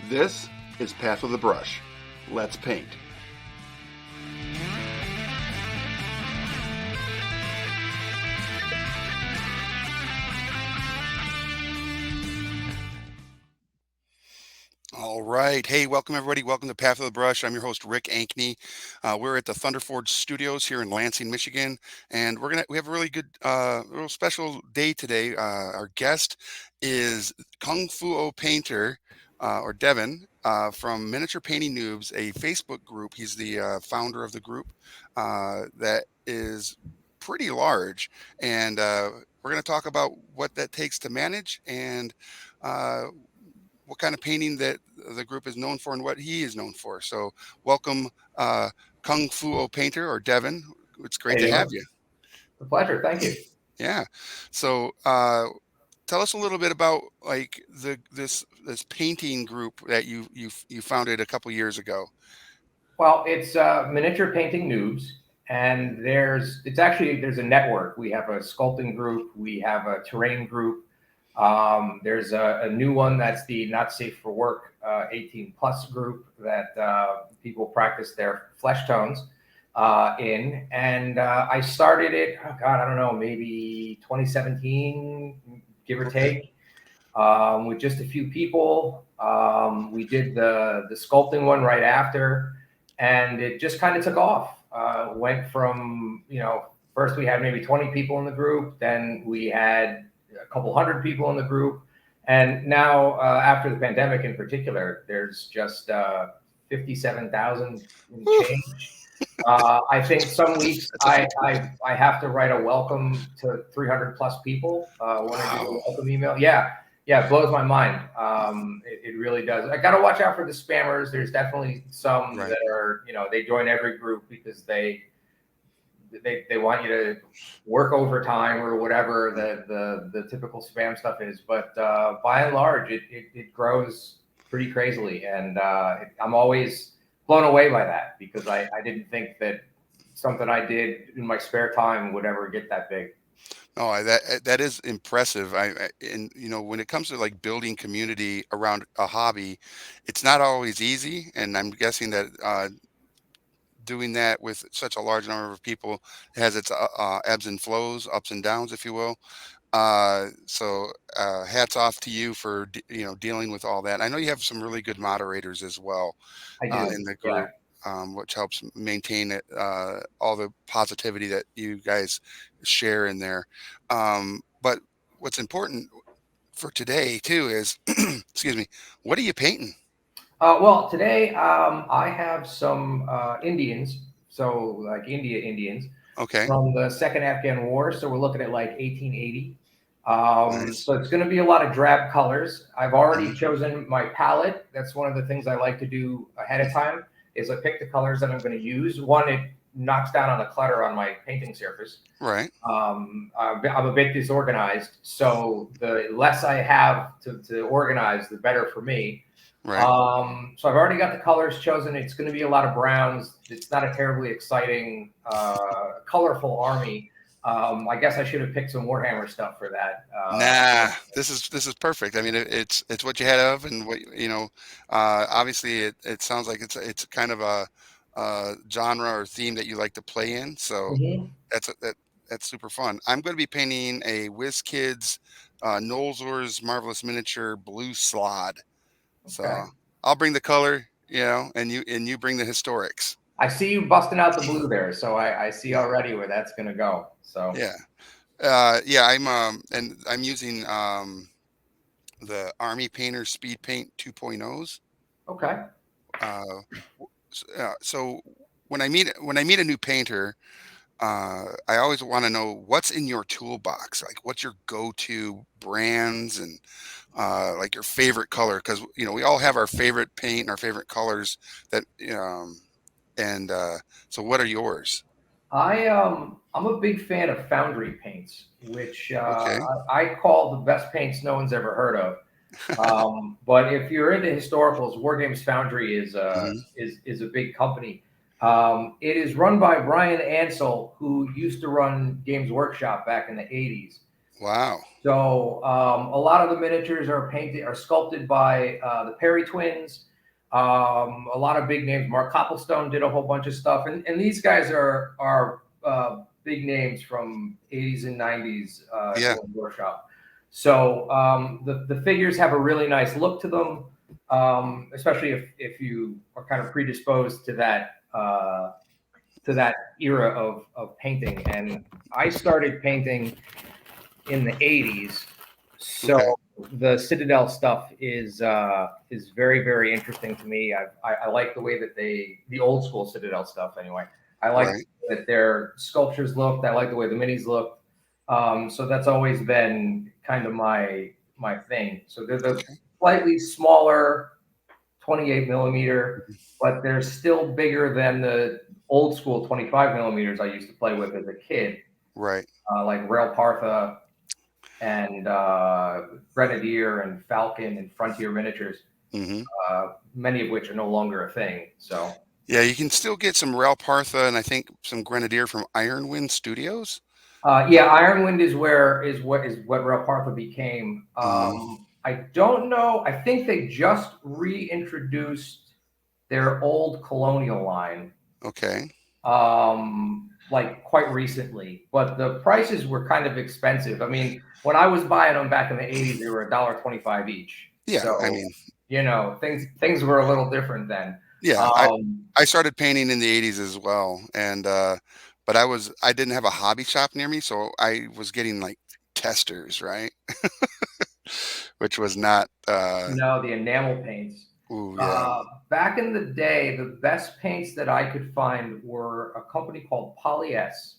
This is Path with a Brush. Let's paint. All right. Hey, welcome everybody. Welcome to Path of the Brush. I'm your host, Rick Ankney. We're at the Thunderforge Studios here in Lansing, Michigan, and we have a really good, real special day today. Our guest is Kung Fu O Painter, or Devin, from Miniature Painting Noobs, a Facebook group. He's the founder of the group that is pretty large, and we're going to talk about what that takes to manage and uh, what kind of painting that the group is known for and what he is known for. So welcome, Kung Fu O Painter, or Devin. It's great to have you. It's a pleasure. Thank you. Yeah. So tell us a little bit about like this painting group that you founded a couple years ago. Well, it's Miniature Painting Noobs, and there's a network. We have a sculpting group, we have a terrain group. There's a new one that's the Not Safe for Work 18 plus group that people practice their flesh tones in. And I started it, oh God, I don't know, maybe 2017, give or take, with just a few people. We did the sculpting one right after, and it just kind of took off. Went from, first we had maybe 20 people in the group, then we had a couple hundred people in the group. And now, after the pandemic in particular, there's just 57,000 change. I think some weeks I have to write a welcome to 300 plus people when I do a welcome email. Yeah, it blows my mind. It really does. I got to watch out for the spammers. There's definitely some Right. that are, they join every group because they want you to work overtime or whatever the typical spam stuff is. But by and large, it grows pretty crazily, and I'm always blown away by that because I didn't think that something I did in my spare time would ever get that big. Oh, that is impressive. And when it comes to like building community around a hobby, it's not always easy. And I'm guessing that doing that with such a large number of people has its ebbs and flows, ups and downs, if you will. So hats off to you for dealing with all that. I know you have some really good moderators as well I do, in the yeah. group, which helps maintain it, all the positivity that you guys share in there. But what's important for today too is, excuse me, what are you painting? Well, today I have some Indians, so like Indians Okay, from the Second Afghan War. So we're looking at like 1880. nice. So it's going to be a lot of drab colors. I've already Mhm. chosen my palette. That's one of the things I like to do ahead of time is I pick the colors that I'm going to use. One, it knocks down on the clutter on my painting surface. Right, I'm a bit disorganized, so the less I have to organize, the better for me. right. So I've already got the colors chosen. It's going to be a lot of browns. It's not a terribly exciting, colorful army. I guess I should have picked some Warhammer stuff for that. Nah, this is perfect. I mean, it's what you had of, and what obviously, it sounds like it's kind of a genre or theme that you like to play in. So Mhm. that's super fun. I'm going to be painting a WizKids Nolzur's Marvelous Miniature Blue Slod. Okay. So I'll bring the color, and you bring the historics. I see you busting out the blue there, so I see already where that's going to go. So, Yeah, yeah. I'm using the Army Painter Speed Paint 2.0s. okay. Uh, so when I meet a new painter, I always want to know what's in your toolbox. Like, what's your go-to brands and like your favorite color? Because we all have our favorite paint and our favorite colors. That and so, what are yours? I'm a big fan of foundry paints, which Okay. I call the best paints no one's ever heard of. But if you're into historicals, War Games Foundry Hmm. is a big company. It is run by Brian Ansell, who used to run Games Workshop back in the '80s. Wow. So a lot of the miniatures are painted, are sculpted by the Perry twins. A lot of big names. Mark Copplestone did a whole bunch of stuff, and these guys are big names from 80s and 90s Yeah. doing workshop. So the figures have a really nice look to them, especially if you are kind of predisposed to that era of painting. And I started painting in the 80s. So Okay. the Citadel stuff is very, very interesting to me. I like the way that the old school Citadel stuff anyway. I like Right. that their sculptures looked. I like the way the minis looked. So that's always been kind of my thing. So they're the Okay. slightly smaller 28 millimeter, Mhm. but they're still bigger than the old school 25 millimeters I used to play with as a kid, Right. like Rail Partha and Grenadier and Falcon and Frontier miniatures, Hmm. many of which are no longer a thing. So, Yeah, you can still get some Rail Partha and I think some Grenadier from Ironwind Studios. yeah, Ironwind is what Rail Partha became. Mm, I don't know. I think they just reintroduced their old Colonial line, okay. like quite recently, but the prices were kind of expensive. I mean, when I was buying them back in the 80s, they were $1.25 each. Yeah, I So, mean, things were a little different then. yeah, Um, I started painting in the 80s as well, and but I didn't have a hobby shop near me, so I was getting like testers, right? Which was not no, the enamel paints. ooh, yeah. Uh, Back in the day, the best paints that I could find were a company called Poly S,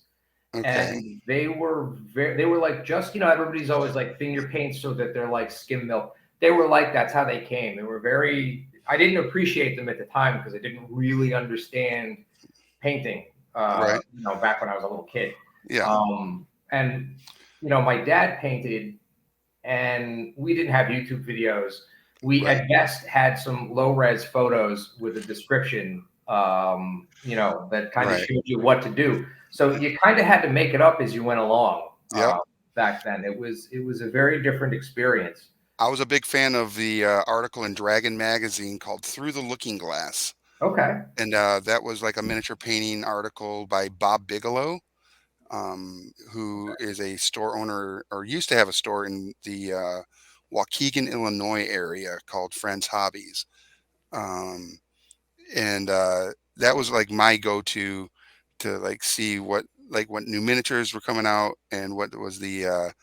Okay. and they were like, just, everybody's always like finger paints so that they're like skim milk. They were like, that's how they came. They were very, I didn't appreciate them at the time because I didn't really understand painting, Right. back when I was a little kid. Yeah. And my dad painted, and we didn't have YouTube videos. We Right. at best had some low res photos with a description, that kind of Right. showed you what to do. So you kind of had to make it up as you went along. Yep. Back then, it was a very different experience. I was a big fan of the article in Dragon magazine called Through the Looking Glass. Okay, And that was like a miniature painting article by Bob Bigelow, who is a store owner or used to have a store in the Waukegan, Illinois area called Friends Hobbies. Um, and that was like my go-to to like see what new miniatures were coming out and what was the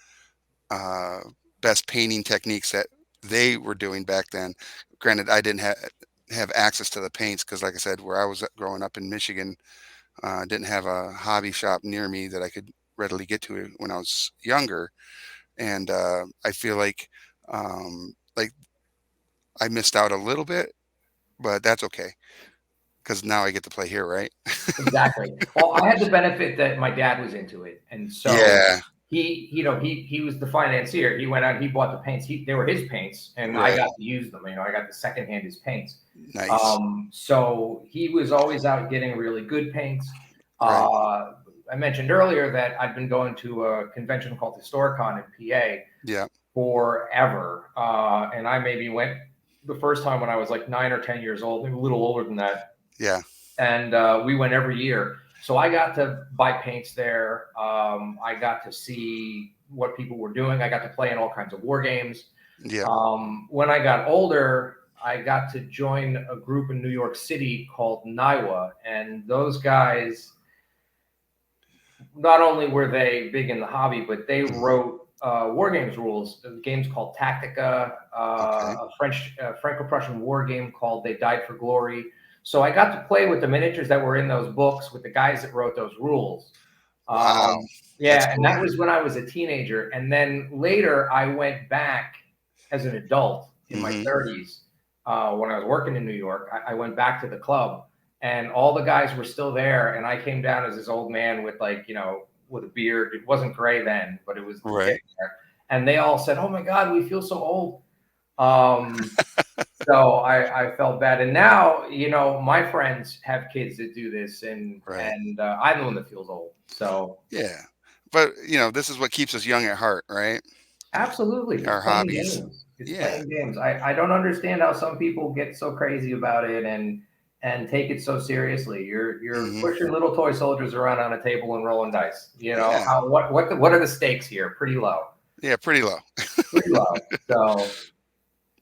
uh, best painting techniques that they were doing back then. Granted, I didn't have access to the paints because, like I said, where I was growing up in Michigan, didn't have a hobby shop near me that I could readily get to when I was younger. And I feel like I missed out a little bit, but that's okay because now I get to play here, right? exactly. Well, I had the benefit that my dad was into it, and so Yeah, he was the financier. He went out, he bought the paints. They were his paints, and I right. got to use them. I got to secondhand his paints. Nice. So he was always out getting really good paints. Right. I mentioned earlier that I've been going to a convention called Historicon in PA Yeah. forever, and I maybe went the first time when I was like 9 or 10 years old, maybe a little older than that, Yeah. and we went every year. So I got to buy paints there. I got to see what people were doing. I got to play in all kinds of war games. Yeah. When I got older, I got to join a group in New York City called NIWA, and those guys, not only were they big in the hobby, but they Hmm. wrote war games rules. Games called Tactica, Okay. a Franco-Prussian war game called They Died for Glory. So I got to play with the miniatures that were in those books with the guys that wrote those rules. Wow. That's Yeah, and cool. that was when I was a teenager. And then later, I went back as an adult in my Hmm. 30s, when I was working in New York. I went back to the club, and all the guys were still there. And I came down as this old man with, like, with a beard. It wasn't gray then, but it was Right. getting there. And they all said, "Oh my God, we feel so old." Um, so I felt bad. And now, my friends have kids that do this, and Right. and I'm the one that feels old. So Yeah. but this is what keeps us young at heart, right? Absolutely. It's Our playing hobbies. games. It's Yeah. playing games. I don't understand how some people get so crazy about it and take it so seriously. You're Hmm. pushing little toy soldiers around on a table and rolling dice. Yeah. How what are the stakes here? Pretty low. Yeah. Pretty low. Pretty low. So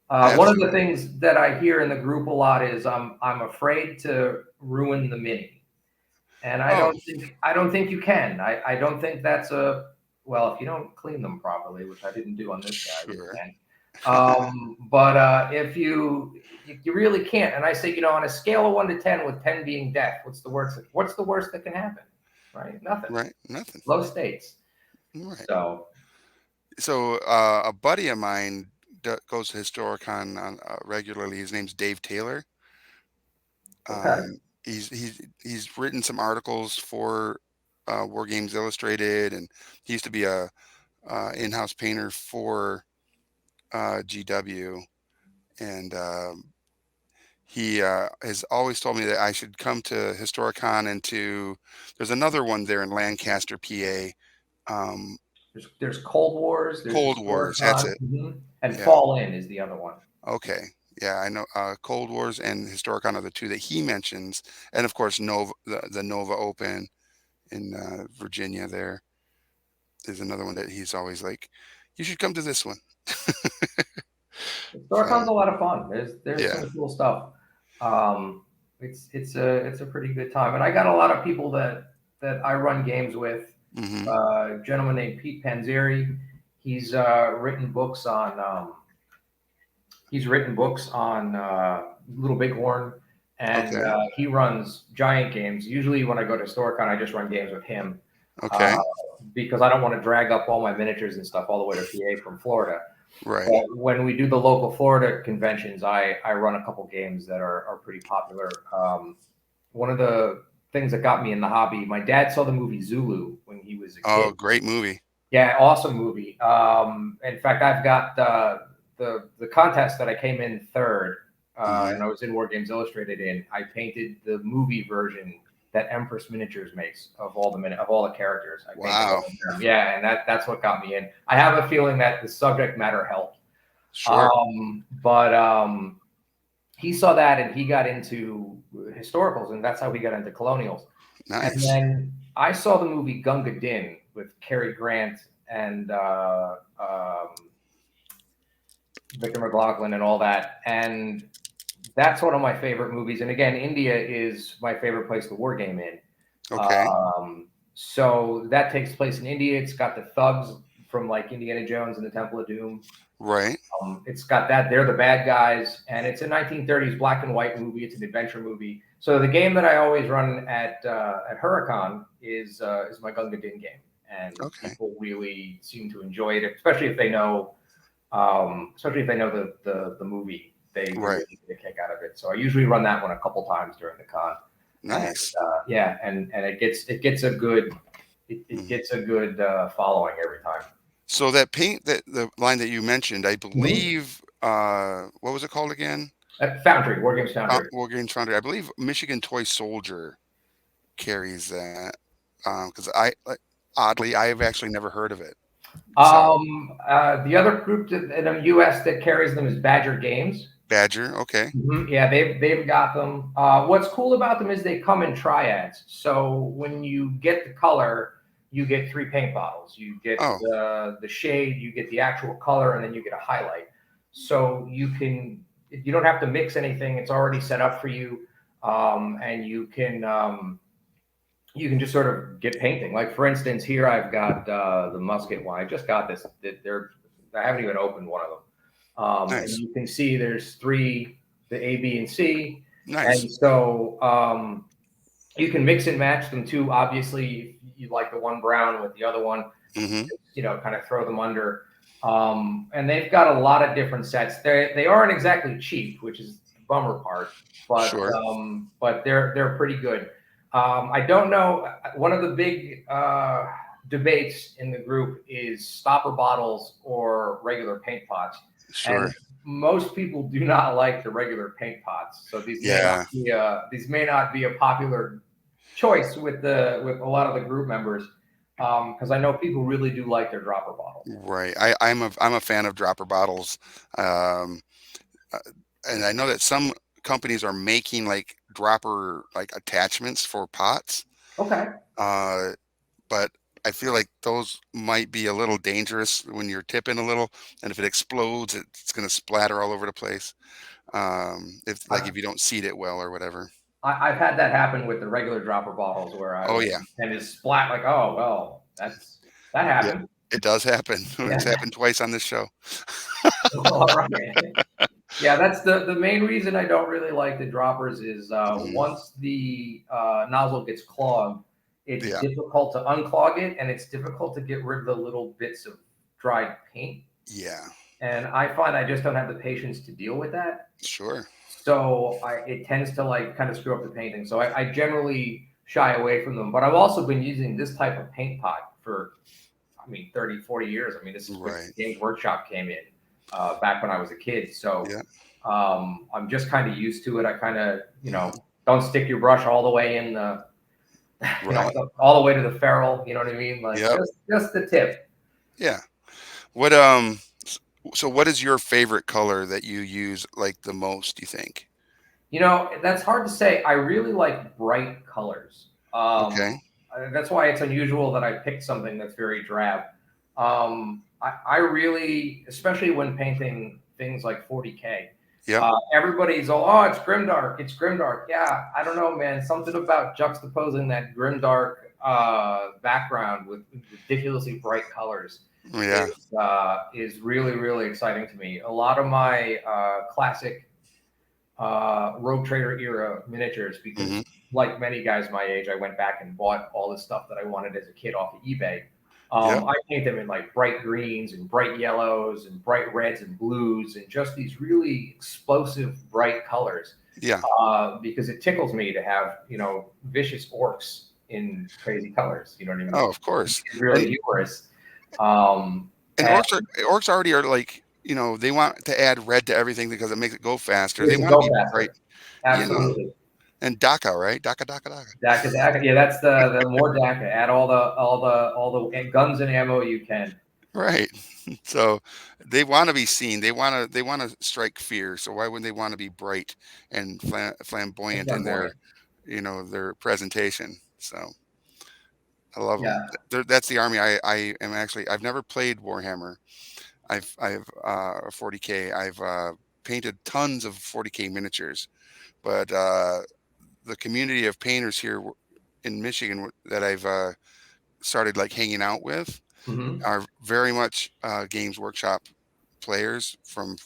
one of the Absolutely. things that I hear in the group a lot is I'm afraid to ruin the mini. And Oh, I don't think you can. I don't think that's a well, if you don't clean them properly, which I didn't do on this guy, you sure. can. But if you really can't. And I say, on a scale of 1 to 10, with 10 being death, what's the worst that can happen? Right? Nothing. Right. Nothing. Low stakes. Right. So So a buddy of mine goes to Historicon regularly. His name's Dave Taylor. okay. He's written some articles for War Games Illustrated, and he used to be a in-house painter for GW. And he has always told me that I should come to Historicon and to. There's another one there in Lancaster, PA. There's Cold Wars, there's Cold Wars. That's Historicon, it. and Yeah. Fall In is the other one. Okay. Yeah, I know. Cold Wars and Historicon are the two that he mentions, and of course Nova, the Nova Open in Virginia. There is another one that he's always like, you should come to this one. Historicon's So a lot of fun. There's yeah. some cool stuff. Um, it's a pretty good time, and I got a lot of people that I run games with. Hmm. A gentleman named Pete Panzeri. He's written books on Little Bighorn, and Okay. he runs giant games. Usually, when I go to Historicon, I just run games with him uh, Okay. because I don't want to drag up all my miniatures and stuff all the way to PA from Florida. Right. But when we do the local Florida conventions, I run a couple games that are pretty popular. One of the things that got me in the hobby, my dad saw the movie Zulu when he was a Oh, kid. great movie. Yeah, awesome movie. In fact, I've got the contest that I came in third, Hmm. and I was in War Games Illustrated in. I painted the movie version that Empress Miniatures makes of all the characters. I painted Wow. all of them. Yeah, and that's what got me in. I have a feeling that the subject matter helped. Sure. But he saw that and he got into historicals, and that's how he got into colonials. And Nice. then I saw the movie Gunga Din with Cary Grant and Victor McLaughlin and all that. And that's one of my favorite movies. And again, India is my favorite place to war game in. Okay. So that takes place in India. It's got the thugs from like Indiana Jones and the Temple of Doom. Right. It's got that they're the bad guys, and it's a 1930s black and white movie. It's an adventure movie. So the game that I always run at Huracan is my Gunga Din game, and Okay. people really seem to enjoy it, especially if they know the movie. They Right. really get a kick out of it. So I usually run that one a couple times during the con, and Nice. yeah, and it Mhm. gets a good following every time. So that paint that the line that you mentioned, I Mm-hmm. believe, what was it called again? Foundry, War Games Foundry. War Games Foundry. I believe Michigan Toy Soldier carries that. Because oddly, I have actually never heard of it. So The other group in the U.S. that carries them is Badger Games. Badger. Okay. Yeah, they've got them. What's cool about them is they come in triads. So when you get the color, you get three paint bottles. You get Oh, the shade, you get the actual color, and then you get a highlight. So you don't have to mix anything. It's already set up for you, and you can just sort of get painting. Like for instance, here I've got the musket one. I just got this. I haven't even opened one of them. And nice. you can see there's three, the A, B, and C, Nice. and so you can mix and match them too. Obviously, you like the one brown with the other one, Hmm. kind of throw them under. And they've got a lot of different sets. They aren't exactly cheap, which is the bummer part, Sure. but they're pretty good. I don't know. One of the big debates in the group is stopper bottles or regular paint pots, Sure. and most people do not like the regular paint pots. So Yeah. these may not be a popular choice with a lot of the group members. Because I know people really do like their dropper bottles. Right. I'm a fan of dropper bottles. Um, uh, and I know that some companies are making like dropper like attachments for pots. Okay. Uh, but I feel like those might be a little dangerous when you're tipping a little, and if it explodes, it's going to splatter all over the place. If like I've, if you don't seat it well or whatever. I've had that happen with the regular dropper bottles where I Oh like yeah, and it's splat like, oh well, that yeah, happened. it does happen. It's Yeah. happened twice on this show. All right. Yeah, that's the main reason I don't really like the droppers is Hmm. once the nozzle gets clogged, it's Yeah, difficult to unclog it, and it's difficult to get rid of the little bits of dried paint. yeah, And I find I just don't have the patience to deal with that. sure. So it tends to like kind of screw up the painting. So I generally shy away from them. But I've also been using this type of paint pot for, I mean, 30, 40 years. I mean, this is when Right. Games Workshop came in back when I was a kid. So Yeah. I'm just kind of used to it. I kind of, Hmm. don't stick your brush all the way in the, Right. all the way to the ferrule. You know what I mean? Like Yep. just the tip. Yeah. What so what is your favorite color that you use like the most, you think? That's hard to say. I really like bright colors. Okay. That's why it's unusual that I picked something that's very drab. I really, especially when painting things like 40K, Yep. everybody's all, oh, it's grimdark. It's grimdark. Yeah, I don't know, man. Something about juxtaposing that grimdark background with ridiculously bright colors Yeah. is really, really exciting to me. A lot of my classic Rogue Trader era miniatures because, Hmm. like many guys my age, I went back and bought all the stuff that I wanted as a kid off of eBay. Yep. I paint them in like bright greens and bright yellows and bright reds and blues and just these really explosive bright colors Yeah. because it tickles me to have vicious orcs in crazy colors. You know what I mean? Oh, of course. It's And really humorous. Um, and and orcs already are like, they want to add red to everything because it makes it go faster. They makes it want to go be bright, faster. you know. Absolutely. And Daka, right? Daka, Daka, Daka. Daka Daka. Yeah, that's the more Daka. Add all the guns and ammo you can. Right. So they want to be seen. They want to strike fear. So why wouldn't they want to be bright and And flamboyant in their, flamboyant. their presentation? So I love them. Yeah. That's the army. I am actually. I've never played Warhammer. I've 40K. I've painted tons of 40K miniatures, but the community of painters here in Michigan that I've started like hanging out with Hmm. are very much Games Workshop players from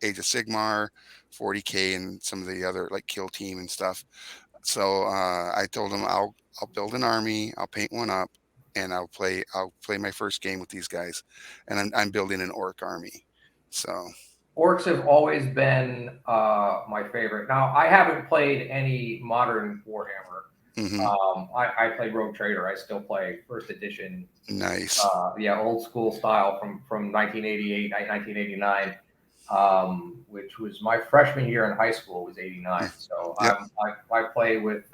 Age of Sigmar, 40K, and some of the other like Kill Team and stuff. So I told them I'll build an army, I'll paint one up, and I'll play my first game with these guys, and I'm building an orc army. So Orcs have always been my favorite. Now I haven't played any modern Warhammer. hmm. I play Rogue Trader. I still play first edition. Nice. Yeah, old school style from 1988, 1989, which was my freshman year in high school was 89. Mm. So Yep. I play with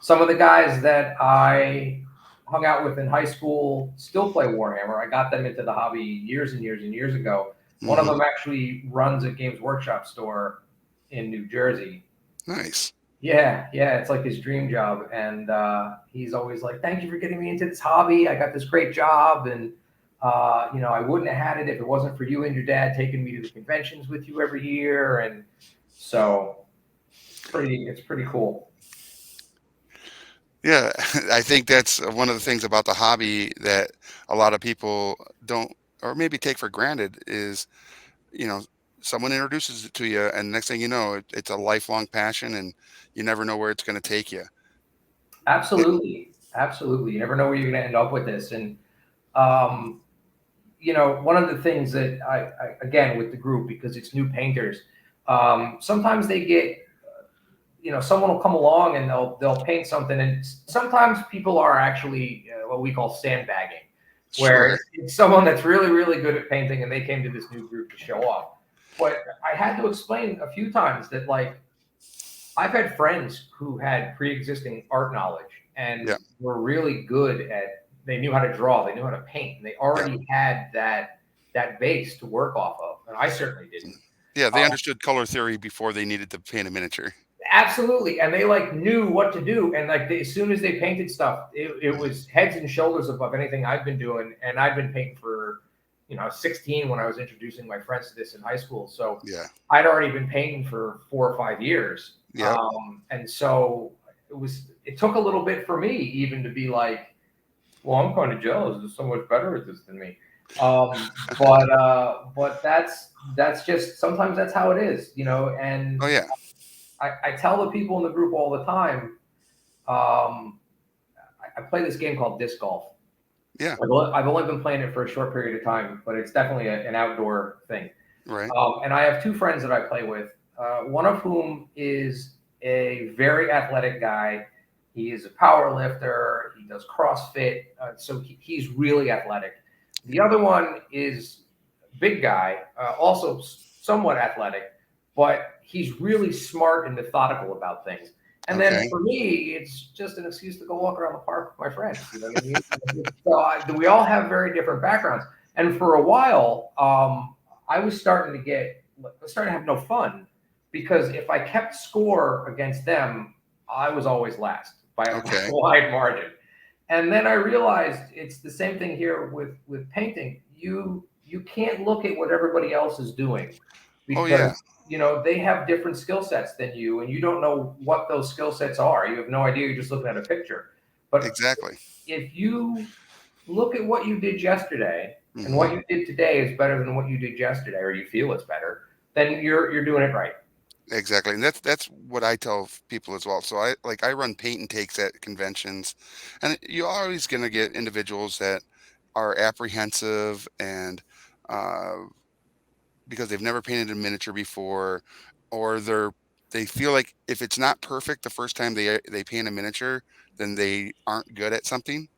some of the guys that I hung out with in high school. Still play Warhammer. I got them into the hobby years and years and years ago. One of Hmm. them actually runs a Games Workshop store in New Jersey. Nice. Yeah, yeah, it's like his dream job, and he's always like, "Thank you for getting me into this hobby. I got this great job, and I wouldn't have had it if it wasn't for you and your dad taking me to the conventions with you every year." And so it's pretty cool. Yeah, I think that's one of the things about the hobby that a lot of people don't, or maybe take for granted is, you know, someone introduces it to you, and next thing you know, it's a lifelong passion, and you never know where it's going to take you. Eh, Absolutely, absolutely. You never know where you're going to end up with this, and um, one of the things that I again with the group because it's new painters, sometimes they get someone will come along and they'll paint something, and sometimes people are actually what we call sandbagging, where Sure. it's someone that's really really good at painting and they came to this new group to show off. But I had to explain a few times that like I've had friends who had pre-existing art knowledge Yeah. and were really good at they knew how to draw, they knew how to paint, and they Yeah. already had that base to work off of. And I certainly didn't. Yeah, they Um, understood color theory before they needed to paint a miniature. Absolutely, and they like knew what to do, and like as soon as they painted stuff, it was heads and shoulders above anything I've been doing, and I've been painting for, I was 16 when I was introducing my friends to this in high school, so Yeah. I'd already been painting for 4 or 5 years, Yep. and so it took a little bit for me even to be like, well, I'm kind of jealous. There's so much better at this than me. But that's just sometimes that's how it is, and Oh yeah. I tell the people in the group all the time. Um, I play this game called disc golf. Yeah. I've only been playing it for a short period of time, but it's definitely an outdoor thing. Right. And I have two friends that I play with. One of whom is a very athletic guy. He is a power lifter. He does CrossFit, so he's really athletic. The other one is a big guy, also somewhat athletic, but he's really smart and methodical about things. And then Okay. for me, it's just an excuse to go walk around the park with my friends. You know what I mean? We all have very different backgrounds. And for a while, I was starting to have no fun because if I kept score against them, I was always last by a Okay. wide margin. And then I realized it's the same thing here with painting. You can't look at what everybody else is doing Oh because yeah. they have different skill sets than you, and you don't know what those skill sets are. You have no idea. You're just looking at a picture. But Exactly. if you look at what you did yesterday and Hmm. what you did today is better than what you did yesterday, or you feel it's better, then you're doing it right. Exactly. And that's what I tell people as well. So I run paint and takes at conventions, and you're always gonna get individuals that are apprehensive and uh because they've never painted a miniature before, or they feel like if it's not perfect the first time they paint a miniature, then they aren't good at something.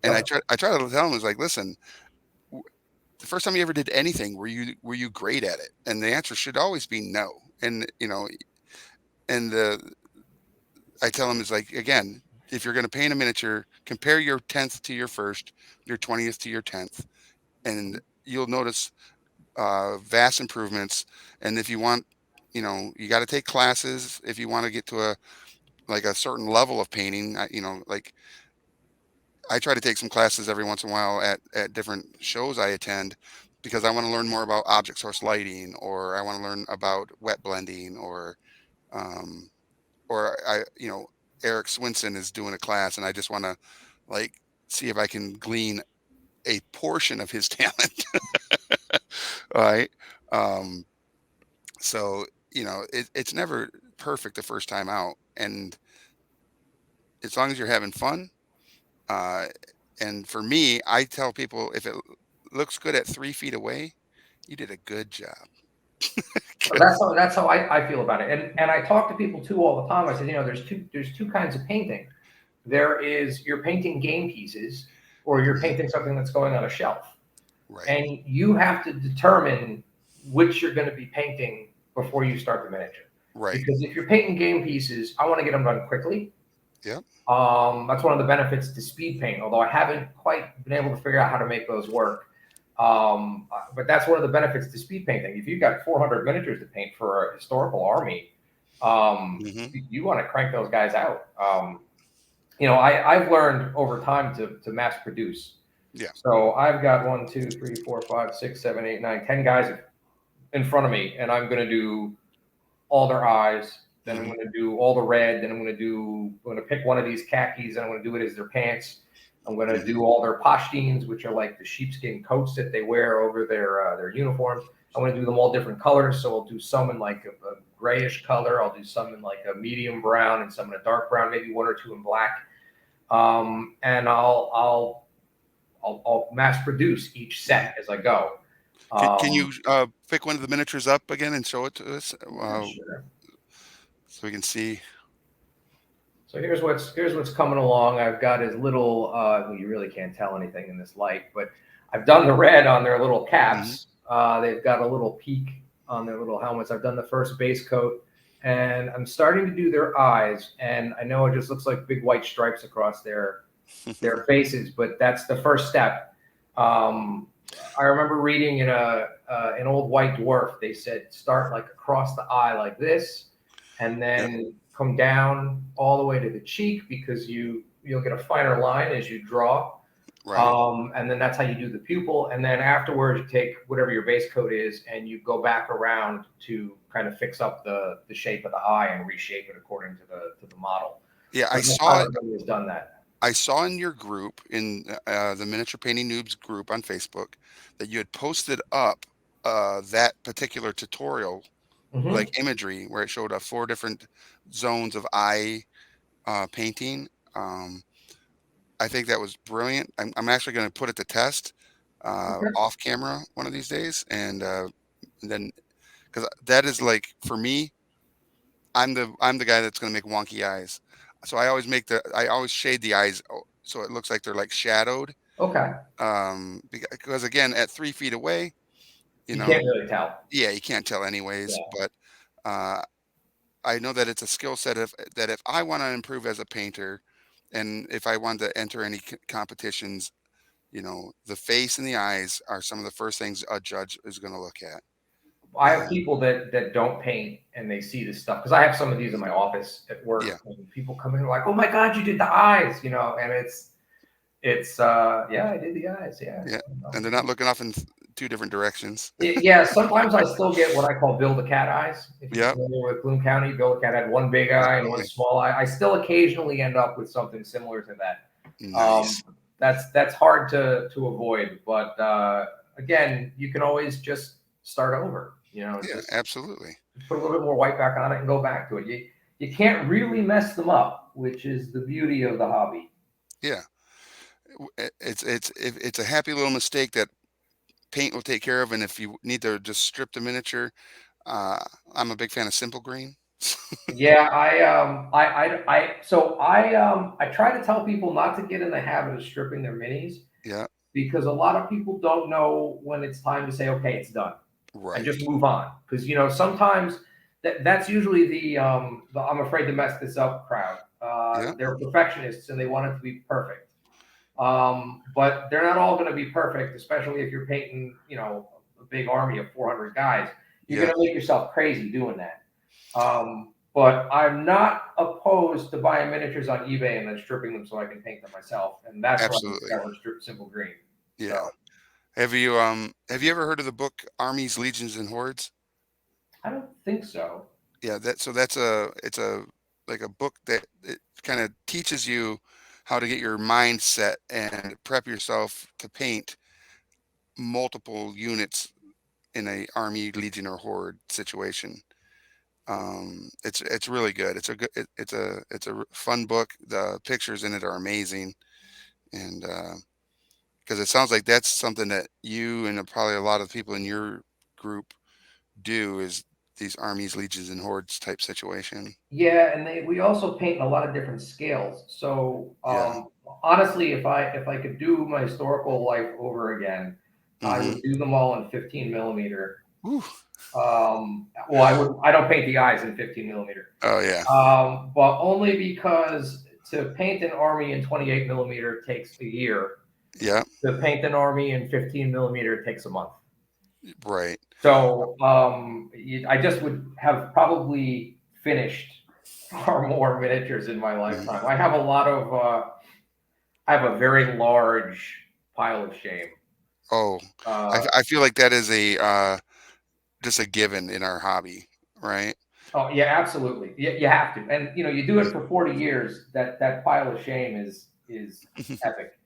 And Yep. I try to tell them is like, listen, the first time you ever did anything, were you great at it? And the answer should always be no. And and I tell them is like again, if you're going to paint a miniature, compare your 10th to your first, your 20th to your 10th, and you'll notice vast improvements. And if you want, you got to take classes if you want to get to a certain level of painting. Like I try to take some classes every once in a while at different shows I attend because I want to learn more about object source lighting, or I want to learn about wet blending, um, or Eric Swinson is doing a class, and I just want to like see if I can glean a portion of his talent. All right. Um, So, it's never perfect the first time out. And as long as you're having fun, uh, and for me, I tell people if it looks good at 3 feet away, you did a good job. So 'Cause- that's how I feel about it. And I talk to people too all the time. I said, there's two kinds of painting. There is you're painting game pieces, or you're Mhm. painting something that's going on a shelf. Right, And you have to determine which you're going to be painting before you start the miniature. right. Because if you're painting game pieces, I want to get them done quickly. Yep. That's one of the benefits to speed paint, although I haven't quite been able to figure out how to make those work. But that's one of the benefits to speed painting. If you've got 400 miniatures to paint for a historical army, Hmm. you want to crank those guys out. I've learned over time to mass produce. Yeah. So I've got 1, 2, 3, 4, 5, 6, 7, 8, 9, 10 guys in front of me, and I'm going to do all their eyes. Then I'm Hmm. going to do all the red. Then I'm going to pick one of these khakis, and I'm going to do it as their pants. I'm going to Hmm. do all their pashtuns, which are like the sheepskin coats that they wear over their uniforms. I'm going to do them all different colors. So I'll do some in like a grayish color. I'll do some in like a medium brown, and some in a dark brown, maybe one or two in black. And I'll mass produce each Hmm. set as I go. Can Um, you pick one of the miniatures up again and show it to us yeah, sure. so we can see? So here's what's coming along. I've got his little. Well, you really can't tell anything in this light, but I've done the red on their little Hmm. caps. They've got a little peak on their little helmets. I've done the first base coat, and I'm starting to do their eyes. And I know it just looks like big white stripes across their faces, but that's the first step. Um, I remember reading in an old white dwarf, they said start like across the eye like this, and Yep. then come down all the way to the cheek because you'll get a finer line as you draw. Right. And then that's how you do the pupil. And then afterwards, you take whatever your base coat is and you go back around to kind of fix up the shape of the eye and reshape it according to the model. Yeah, But not everybody has done that. I saw in your group, in the Miniature Painting Noobs group on Facebook, that you had posted up that particular tutorial, Hmm. like imagery, where it showed 4 different zones of eye painting. Um, I think that was brilliant. I'm actually going to put it to test Okay. off camera one of these days, and then because that is like for me, I'm the guy that's going to make wonky eyes. So I always shade the eyes so it looks like they're like shadowed. Okay. Because again, at 3 feet away, you You know, can't really tell. yeah, you can't tell anyways. Yeah. But uh, I know that it's a skill set that if I want to improve as a painter, and if I want to enter any competitions, the face and the eyes are some of the first things a judge is going to look at. I have And people that don't paint and they see this stuff because I have some of these in my office at yeah, work and people come in like, oh my God, you did the eyes, and it's yeah, I did the eyes. Yeah. yeah, and they're not looking off in 2 different directions. Yeah, sometimes I still get what I call Bill the Cat eyes. If you're Yep, familiar with Bloom County, Bill the Cat had one big eye and one absolutely. small eye. I still occasionally end up with something similar to that. Um, Nice. that's hard to avoid, but again, you can always just start over. Yeah, absolutely. Just put a little bit more white back on it and go back to it. You can't really mess them up, which is the beauty of the hobby. Yeah. It's a happy little mistake that paint will take care of, and if you need to just strip the miniature, uh, I'm a big fan of simple green. Yeah, I try to tell people not to get in the habit of stripping their minis Yeah, because a lot of people don't know when it's time to say, okay, it's done, and just right. move on. Because sometimes that's usually the I'm afraid to mess this up crowd. Yeah, They're perfectionists and they want it to be perfect. But they're not all going to be perfect, especially if you're painting, a big army of 400 guys. You're yeah, going to make yourself crazy doing that. But I'm not opposed to buying miniatures on eBay and then stripping them so I can paint them myself. And that's where I absolutely. discovered Simple Green. So Yeah. Have you ever heard of the book Armies, Legions, and Hordes? I don't think so. Yeah, that's it's a like a book that it kind of teaches you how to get your mindset and prep yourself to paint multiple units in a army, legion, or horde situation. It's really good. It's a good fun book. The pictures in it are amazing, and because it sounds like that's something that you and probably a lot of people in your group do is these armies, legions, and hordes type situation. Yeah, and we also paint in a lot of different scales. So Yeah. honestly, if I could do my historical life over again, I Mm-hmm. would do them all in 15 millimeter. Woo. Well, I don't paint the eyes in 15 millimeter, Oh yeah. but only because to paint an army in 28 millimeter takes a year. Yeah. To paint an army in 15 millimeter takes a month. Right. So I just would have probably finished far more miniatures in my Mhm. lifetime. I have a very large pile of shame. Oh, Uh, I feel like that is a just a given in our hobby, right? oh yeah, absolutely. You have to, and you do it for 40 years. That pile of shame is epic.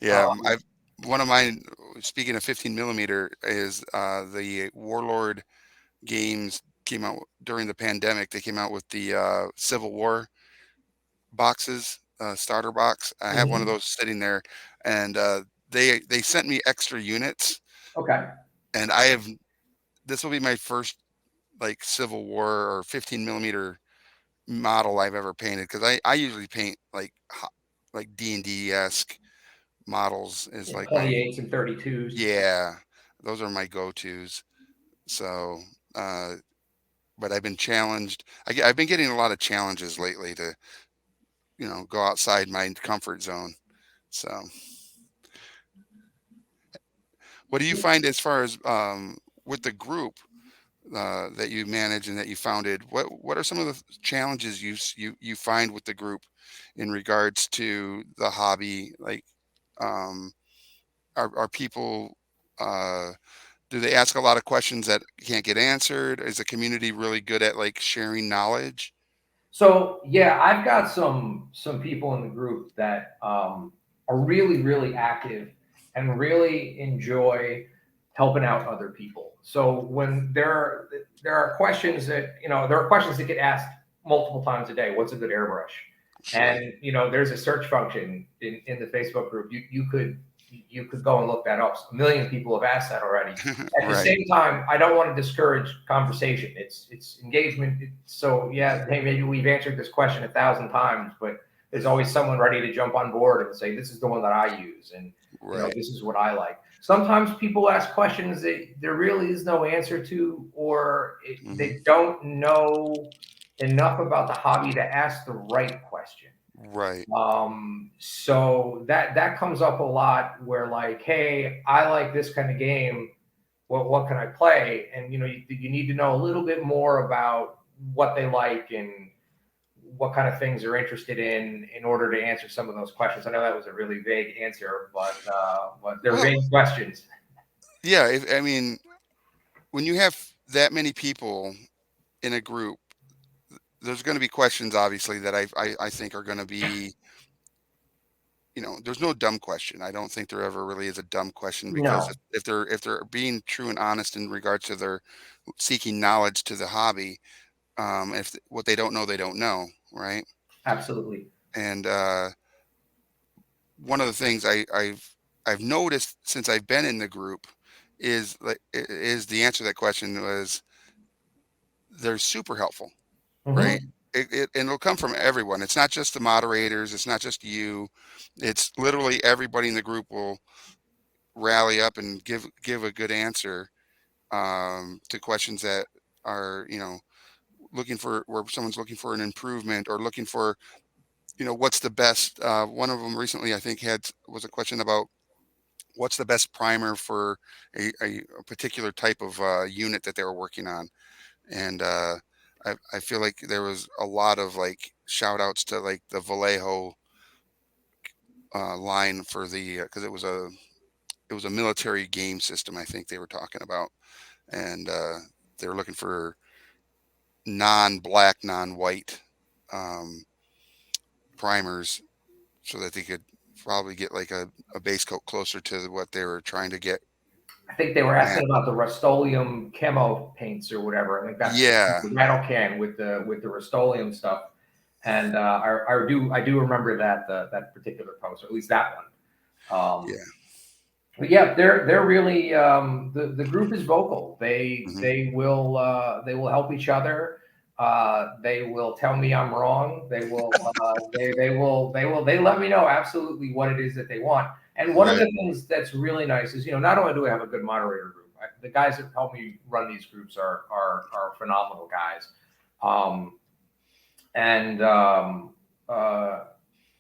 Yeah, Um, I've one of mine. Speaking of 15 millimeter, is the Warlord games came out during the pandemic. They came out with the Civil War boxes, starter box. I have one of mhm. those sitting there, and they sent me extra units, Okay. and I have this will be my first like Civil War or 15 millimeter model I've ever painted because I usually paint like like D&D esque models is Yeah, like my 28s and 32s. yeah, those are my go-tos. So, uh, but I've been challenged. I've been getting a lot of challenges lately to go outside my comfort zone. So, what do you find as far as with the group that you manage and that you founded? What are some of the challenges you find with the group in regards to the hobby? Like, um, are people do they ask a lot of questions that can't get answered? Is the community really good at like sharing knowledge? So yeah, I've got some people in the group that are really active and really enjoy helping out other people. So when there are questions that there are questions that get asked multiple times a day. What's a good airbrush? Sure. And there's a search function in the Facebook group. You could go and look that up. A million people have asked that already. At the Right. same time, I don't want to discourage conversation. It's engagement. So yeah, hey, maybe we've answered this question 1,000 times, but there's always someone ready to jump on board and say, this is the one that I use, and Right. this is what I like. Sometimes people ask questions that there really is no answer to, or Hmm. they don't know enough about the hobby to ask the right question. Right. So that comes up a lot where like, hey, I like this kind of game. What can I play? And you need to know a little bit more about what they like and what kind of things they're interested in order to answer some of those questions. I know that was a really vague answer, but they're Well, vague questions. yeah. I mean, when you have that many people in a group, there's going to be questions, obviously, that I think are going to be, there's no dumb question. I don't think there ever really is a dumb question because No, if they're being true and honest in regards to their seeking knowledge to the hobby, what they don't know, they don't know, right? absolutely. And one of the things I've noticed since I've been in the group is the answer to that question was they're super helpful, right? Hmm. And it'll come from everyone. It's not just the moderators. It's not just you. It's literally everybody in the group will rally up and give a good answer to questions that are looking for where someone's looking for an improvement or looking for what's the best. One of them recently I think had was a question about what's the best primer for a particular type of unit that they were working on. And I feel like there was a lot of like shout outs to like the Vallejo line for the because it was a military game system I think they were talking about, and they were looking for non-black, non-white um, primers so that they could probably get like a base coat closer to what they were trying to get I think they were asking at. about the Rust-Oleum camo paints or whatever. I think that's Yeah, the rattle can with the Rust-Oleum stuff. And I do remember that particular post, or at least that one. yeah. But yeah, they're really the group is vocal. Hmm. They will help each other. They will tell me I'm wrong. They let me know absolutely what it is that they want. And one of Right. the things that's really nice is not only do we have a good moderator group, the guys that help me run these groups are phenomenal guys. Um, and uh,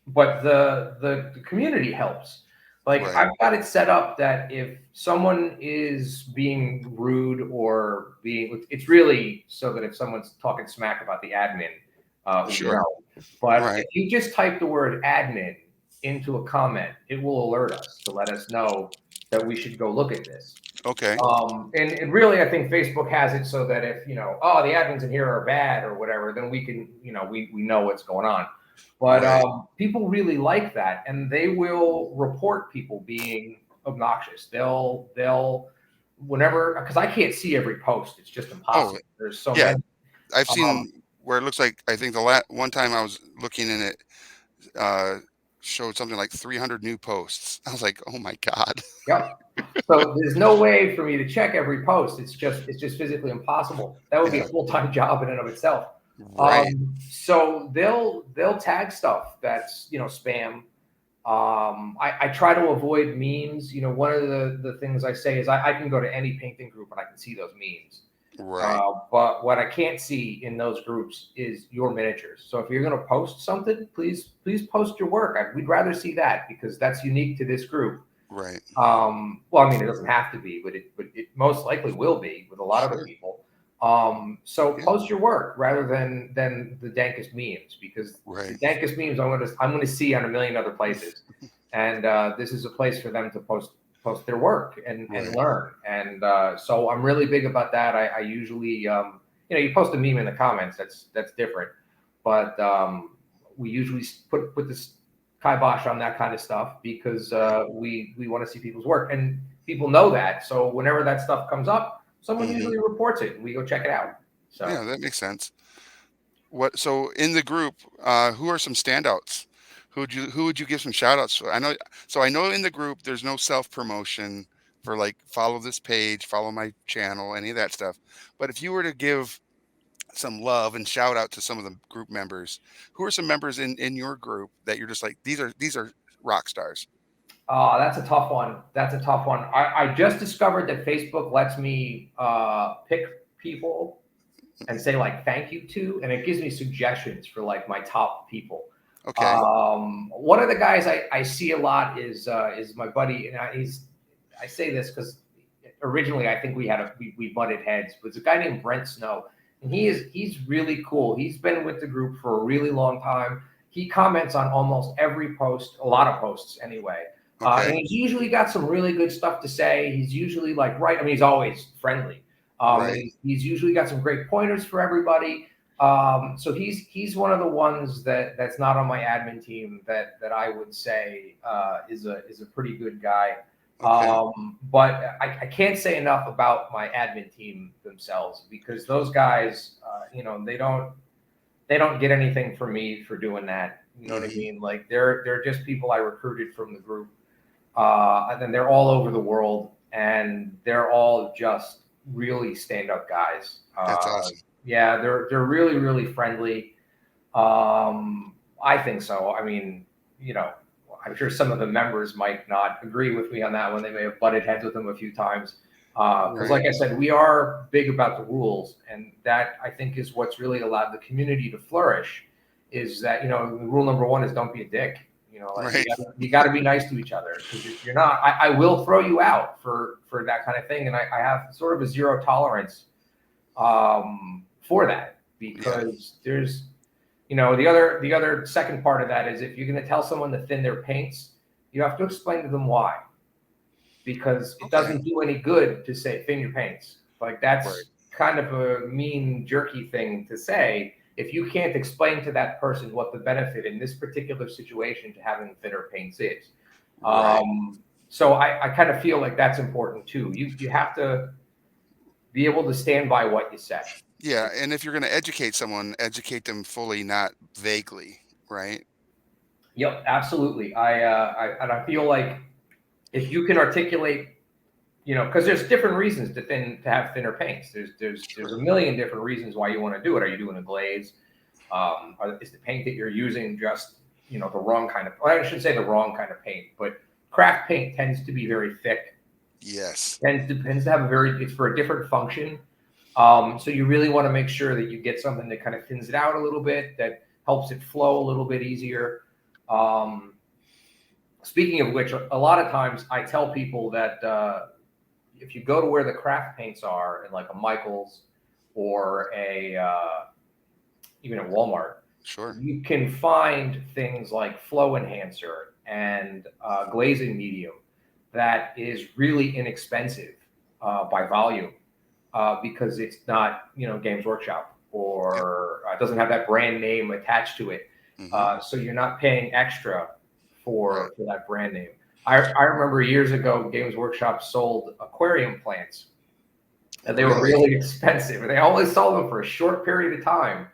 but the community helps. Like Right. I've got it set up that if someone is being rude or it's really so that if someone's talking smack about the admin, we Sure. know. But Right. if you just type the word admin into a comment, it will alert us to let us know that we should go look at this. Okay. And really, I think Facebook has it so that if oh, the admins in here are bad or whatever, then we can we know what's going on. But Right. people really like that, and they will report people being obnoxious. They'll whenever, because I can't see every post. It's just Oh, impossible. There's so yeah. many. I've Um, seen where it looks like I think one time I was looking in it uh showed something like 300 new posts. I was like, "Oh my God." yep. So there's no way for me to check every post. It's just physically impossible. That would be Yeah. a full time job in and of itself. Right. So they'll tag stuff that's spam. I try to avoid memes. One of the things I say is I can go to any painting group and I can see those memes. Right. But what I can't see in those groups is your miniatures. So if you're going to post something, please post your work. We'd rather see that because that's unique to this group. Right. Well, I mean, it doesn't have to be, but it most likely will be with a lot of the Sure. people. So Yeah. post your work rather than the dankest memes because the Right. dankest memes I'm gonna see on a million other places, and this is a place for them to post their work and Right. learn. And so I'm really big about that. I usually you post a meme in the comments. That's different, but we usually put this kibosh on that kind of stuff because Right. we want to see people's work and people know that. So whenever that stuff comes up, someone Hmm. usually reports it and we go check it out. So Yeah, that makes sense. What so in the group, who are some standouts? Who would you give some shout outs to? I know in the group there's no self-promotion for like follow this page, follow my channel, any of that stuff. But if you were to give some love and shout out to some of the group members, who are some members in your group that you're just like, these are rock stars? that's a tough one. That's a tough one. I just discovered that Facebook lets me pick people and say like thank you to, and it gives me suggestions for like my top people. Okay. One of the guys I see a lot is my buddy, and I say this because originally I think we butted heads, but it's a guy named Brent Snow, and he's really cool. He's been with the group for a really long time. He comments on almost every post, a lot of posts anyway. And Okay. he's usually got some really good stuff to say. He's usually like right. I mean, he's always friendly. And Right. he's usually got some great pointers for everybody. So he's one of the ones that's not on my admin team that I would say is a pretty good guy. Okay. But I can't say enough about my admin team themselves because those guys, they don't get anything from me for doing that. You know what I Hmm. mean? Like they're just people I recruited from the group, and then they're all over the world, and they're all just really stand up guys. That's awesome. Yeah, they're really really friendly. I think so. I mean, you know, I'm sure some of the members might not agree with me on that one. They may have butted heads with them a few times. Because, Right. like I said, we are big about the rules, and that I think is what's really allowed the community to flourish. Is that rule number one is don't be a dick. Like Right. you got to be nice to each other because if you're not, I will throw you out for that kind of thing, and I have sort of a zero tolerance for that Yeah. because there's the other second part of that is if you're going to tell someone to thin their paints, you have to explain to them why because it Okay. doesn't do any good to say thin your paints. Like Right. that's kind of a mean jerky thing to say if you can't explain to that person what the benefit in this particular situation to having thinner paints is. Right. So I kind of feel like that's important too. You have to be able to stand by what you say. Yeah, and if you're going to educate someone, educate them fully, not vaguely, right? Yep, absolutely. I feel like if you can articulate, because there's different reasons to have thinner paints. There's a Sure. million different reasons why you want to do it. Are you doing a glaze? Is the paint that you're using just the wrong kind of? Well, I should say the wrong kind of paint, but craft paint tends to be very thick. Yes. Tends to have it's for a different function. So you really want to make sure that you get something that kind of thins it out a little bit, that helps it flow a little bit easier. Um, Speaking of which, a lot of times I tell people that if you go to where the craft paints are in like a Michaels or a even at Walmart, Sure. you can find things like flow enhancer and glazing medium that is really inexpensive by volume because it's not Games Workshop Yep. or doesn't have that brand name attached to it. Hmm. So you're not paying extra Right. for that brand name. I remember years ago, Games Workshop sold aquarium plants, and they were Really? really expensive. And they only sold them for a short period of time.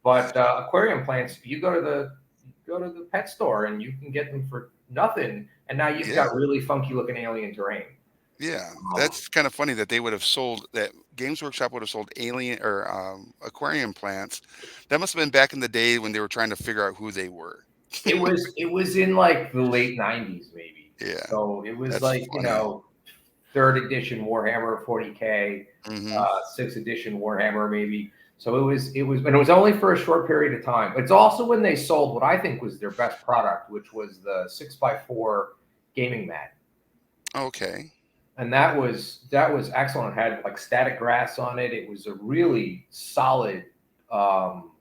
But aquarium plants, you go to the pet store and you can get them for nothing. And now you've Yeah. got really funky looking alien terrain. Yeah. Um, That's kind of funny that they would have sold that Games Workshop would have sold alien or aquarium plants. That must have been back in the day when they were trying to figure out who they were. it was in like the late '90s maybe. Yeah. So it was That's like funny. third edition Warhammer 40K, Mhm. sixth edition Warhammer maybe. So and it was only for a short period of time. It's also when they sold what I think was their best product, which was the 6x4 gaming mat. Okay. And that was excellent. It had like static grass on it. It was a really um,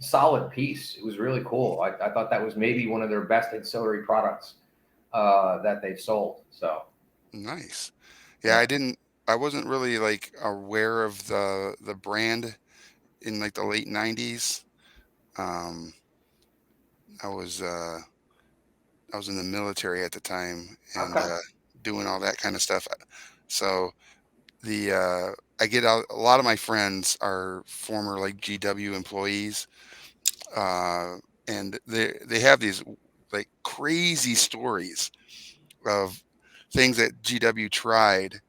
solid piece. It was really cool. I thought that was maybe one of their best ancillary products that they've sold. So Nice. Yeah, yeah, I wasn't really, like, aware of the brand in, like, the late '90s. Um, I was, uh I was in the military at the time and, okay, doing all that kinda stuff. So, the, I get out a lot of my friends are former, like, GW employees, uh, and they have these, like, crazy stories of things that GW tried,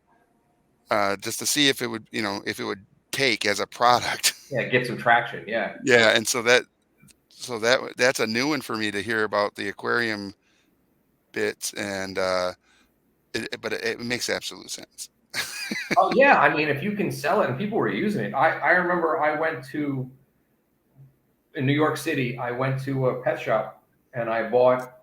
just to see if it would, if it would take as a product. yeah, get some traction. Yeah. Yeah, and that's a new one for me to hear about the aquarium bits, and, but it makes absolute sense. Oh yeah, I mean, if you can sell it and people were using it, I remember I went to in New York City. I went to a pet shop and I bought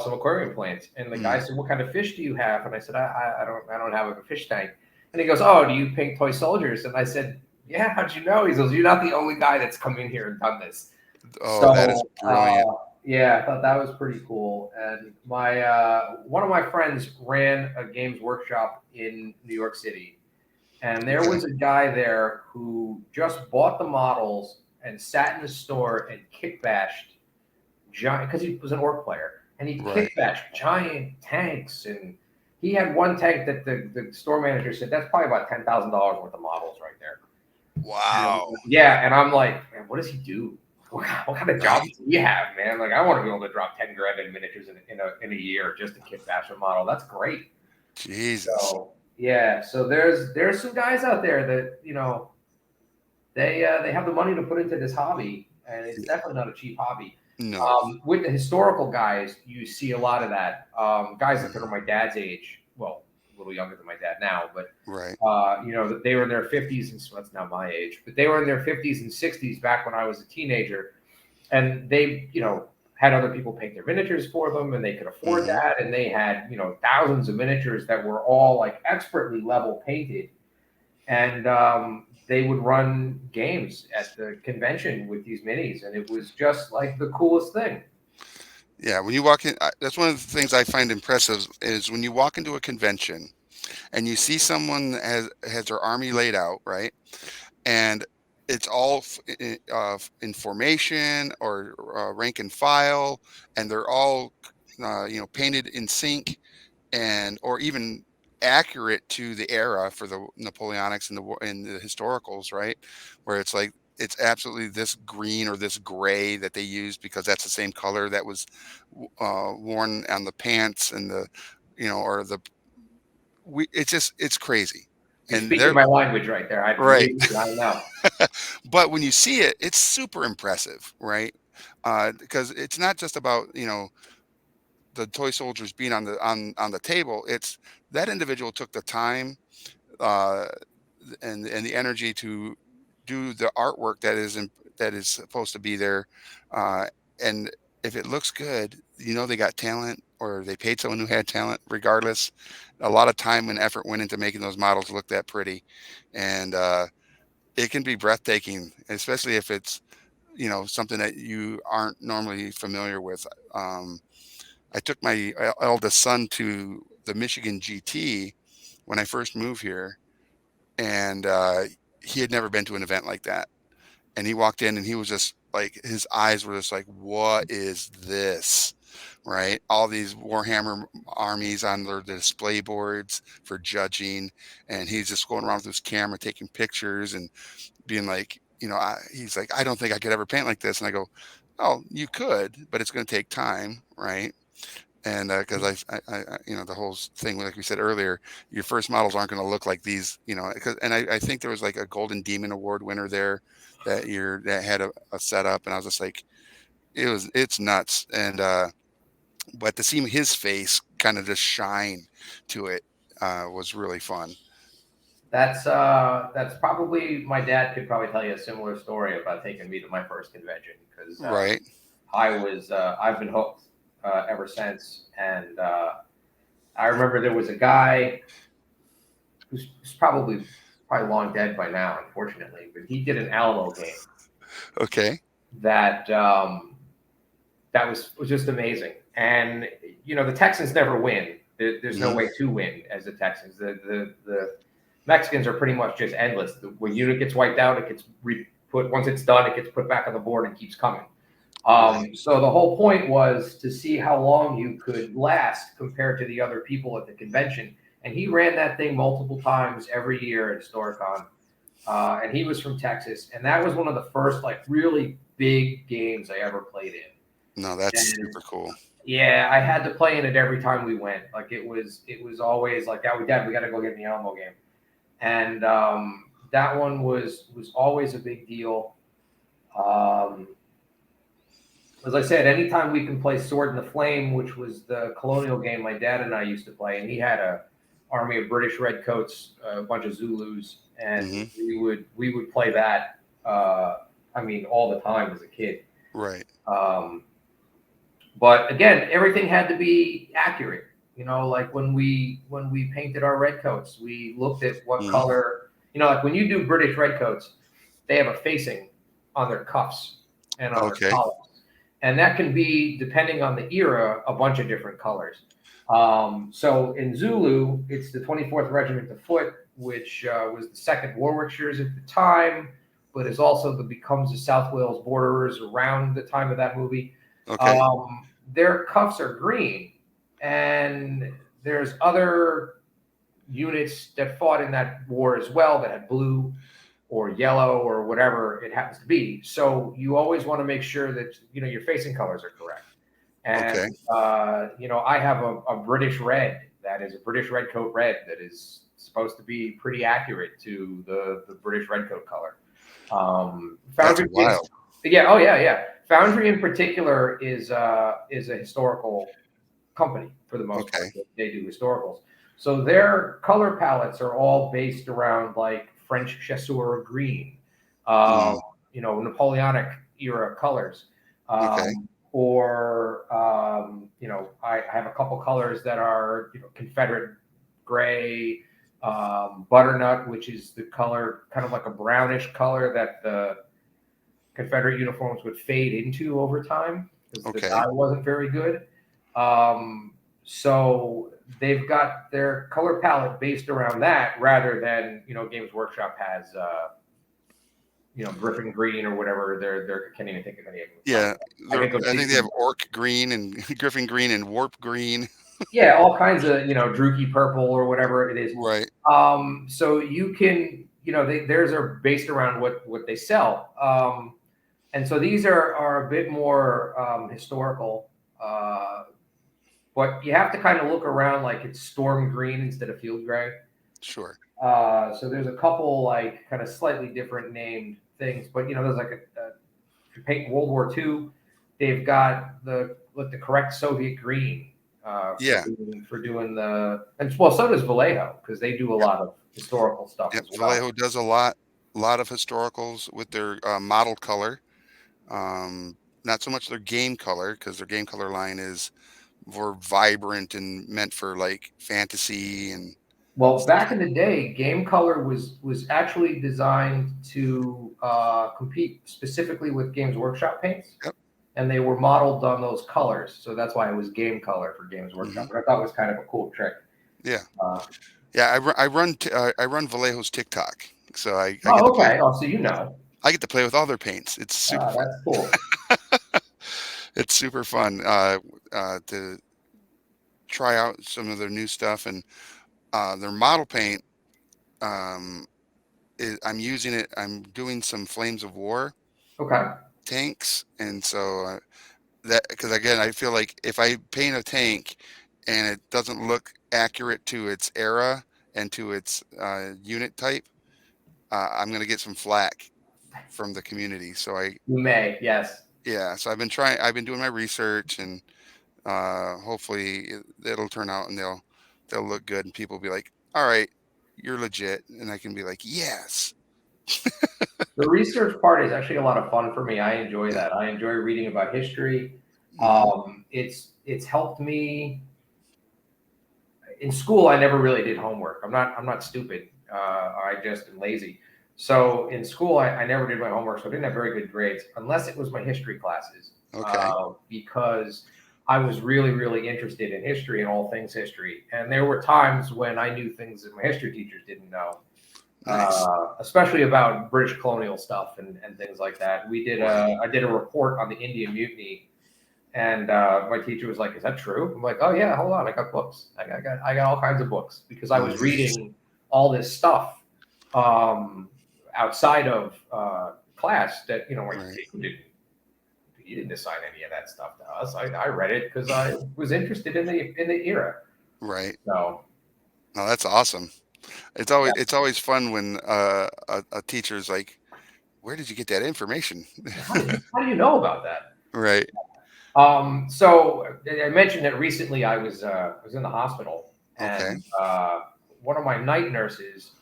some aquarium plants, and the guy Mm. said, "What kind of fish do you have?" And I said, I don't have a fish tank." And he goes, "Oh, do you paint toy soldiers?" And I said, "Yeah, how'd you know?" He goes, "You're not the only guy that's come in here and done this." Oh, that is So brilliant. yeah, I thought that was pretty cool. And my one of my friends ran a games workshop in New York City, and there Okay. was a guy there who just bought the models and sat in the store and kick bashed giant because he was an orc player and he Right. kick bashed giant tanks. And he had one tank that the store manager said that's probably about $10,000 worth of models right there. And Wow. yeah, and I'm like, man, what does he do? What kind of job Right? does he have, man? Like, I want to be able to drop 10 grand in miniatures in a year just to kit bash a model. That's great. Jesus. So yeah, so there's some guys out there that they have the money to put into this hobby, and it's Yeah. definitely not a cheap hobby. No. With the historical guys, you see a lot of that. Guys that are Mhm. my dad's age, well, a little younger than my dad now, but Right. they were in their 50s, and so that's not my age, but they were in their 50s and 60s back when I was a teenager, and they, had other people paint their miniatures for them, and they could afford Mhm. that, and they had, thousands of miniatures that were all like expertly level painted, and they would run games at the convention with these minis, and it was just like the coolest thing. Yeah, when you walk in, that's one of the things I find impressive is when you walk into a convention and you see someone that has their army laid out, right? And it's all in formation or rank and file, and they're all painted in sync and or even accurate to the era for the Napoleonics and the historicals, right? Where it's like it's absolutely this green or this gray that they used because that's the same color that was worn on the pants and or it's just it's crazy. You're And speaking they're my language right there. I right. believe you. I know. But when you see it, it's super impressive, right? Because it's not just about the toy soldiers being on the table. It's that individual took the time uh, and the energy to do the artwork that is supposed to be there, uh, and if it looks good, they got talent or they paid someone who had talent. Regardless, a lot of time and effort went into making those models look that pretty, and it can be breathtaking, especially if it's something that you aren't normally familiar with. Um, I took my eldest son to the Michigan GT when I first moved here, and he had never been to an event like that. And he walked in, and he was just like, his eyes were just like, "What is this?" Right? All these Warhammer armies on their display boards for judging, and he's just going around with his camera taking pictures and being like, he's like, "I don't think I could ever paint like this." And I go, "Oh, you could, but it's going to take time, right?" And because the whole thing, like we said earlier, your first models aren't going to look like these, and I think there was like a Golden Demon Award winner there that year that had a setup, and I was just like, it's nuts. And but to see his face kind of just shine to it was really fun. That's probably my dad could probably tell you a similar story about taking me to my first convention because Right. I've been hooked ever since. And I remember there was a guy who's probably long dead by now, unfortunately, but he did an Alamo game Okay. that that was just amazing. And the Texans never win. There's no Hmm. way to win as the Texans. The Mexicans are pretty much just endless. When unit gets wiped out, it gets put. Once it's done, it gets put back on the board and keeps coming. Right. So the whole point was to see how long you could last compared to the other people at the convention. And he ran that thing multiple times every year at Historicon. And he was from Texas, and that was one of the first like really big games I ever played in. No, that's And super cool. yeah, I had to play in it every time we went. Like it was always like, "Yeah, Dad, we got to go get in the Alamo game." And that one was always a big deal. Um, as I said, anytime we can play Sword in the Flame, which was the colonial game my dad and I used to play, and he had a army of British redcoats, a bunch of Zulus, and Hmm. we would play that. I mean, all the time as a kid. Right. Um, but again, everything had to be accurate. Like when we painted our redcoats, we looked at what Hmm. color. Like when you do British redcoats, they have a facing on their cuffs and on their Okay. collars, and that can be depending on the era a bunch of different colors. So in Zulu, it's the 24th Regiment of Foot, which was the Second Warwickshires at the time, but is also becomes the South Wales Borderers around the time of that movie. Okay. Their cuffs are green, and there's other units that fought in that war as well that had blue or yellow or whatever it happens to be. So you always want to make sure that your facing colors are correct. Okay. And I have a British red that is a British redcoat red that is supposed to be pretty accurate to the British redcoat color. That's Foundry, wild. yeah, oh yeah, yeah. Foundry in particular is a historical company for the most part. Okay. They do historicals. So their color palettes are all based around like French chasseur green, uh, Mm. Napoleonic era colors. Okay. I have a couple colors that are Confederate gray, butternut, which is the color, kind of like a brownish color that the Confederate uniforms would fade into over time because the Okay. dye wasn't very good. So they've got their color palette based around that rather than Games Workshop has Griffin Green or whatever. They're can't even think of any of them. Yeah. I They're, get those I think they have mixed. orc green and griffin green and warp green. Yeah, all kinds of Druky purple or whatever it is. Right. So you can theirs are based around what they sell. And so these are a bit more historical, uh, but you have to kind of look around like it's storm green instead of field gray. Sure. So there's a couple like kind of slightly different named things, but there's like if you're painting World War II, they've got the correct Soviet green Yeah. for doing and well, so does Vallejo because they do a Yep. lot of historical stuff Yep. as well. Vallejo does a lot of historicals with their model color. Um, Not so much their game color because their game color line is more vibrant and meant for like fantasy and Well, stuff back like. in the day, Game Color was actually designed to compete specifically with Games Workshop paints, Yep. and they were modeled on those colors. So that's why it was Game Color for Games Hmm. Workshop. But I thought it was kind of a cool trick. Yeah. Uh, Yeah. I run Vallejo's TikTok, so I get to oh, play. okay. Oh, so you know. I get to play with all their paints. It's super Ah, fun. that's cool. It's super fun to try out some of their new stuff and their model paint. Um, I'm using it. I'm doing some Flames of War Okay. tanks, and so that because again, I feel like if I paint a tank and it doesn't look accurate to its era and to its unit type, I'm gonna get some flack from the community. So You may, yes. yeah, so I've been doing my research and Hopefully it'll turn out and they'll look good and people will be like, all right, you're legit, and I can be like, yes. The research part is actually a lot of fun for me. I enjoy Yeah. that. I enjoy reading about history. Hmm. It's helped me in school. I never really did homework. I'm not stupid. I just am lazy. So in school, I never did my homework, so I didn't have very good grades unless it was my history classes, Okay. because I was really really interested in history and all things history. And there were times when I knew things that my history teachers didn't know, Nice. especially about British colonial stuff and things like that. Right. I did a report on the Indian Mutiny, and my teacher was like, "Is that true?" I'm like, "Oh yeah, hold on, I got books. I got all kinds of books because I was Nice. reading all this stuff um, outside of class that my Right. teacher didn't. He didn't assign any of that stuff to us. I read it because I was interested in the era. Right. So No, that's awesome. yeah, It's always fun when a teacher's like, where did you get that information? how do you know about that? Right. So I mentioned that recently I was in the hospital, Okay. and one of my night nurses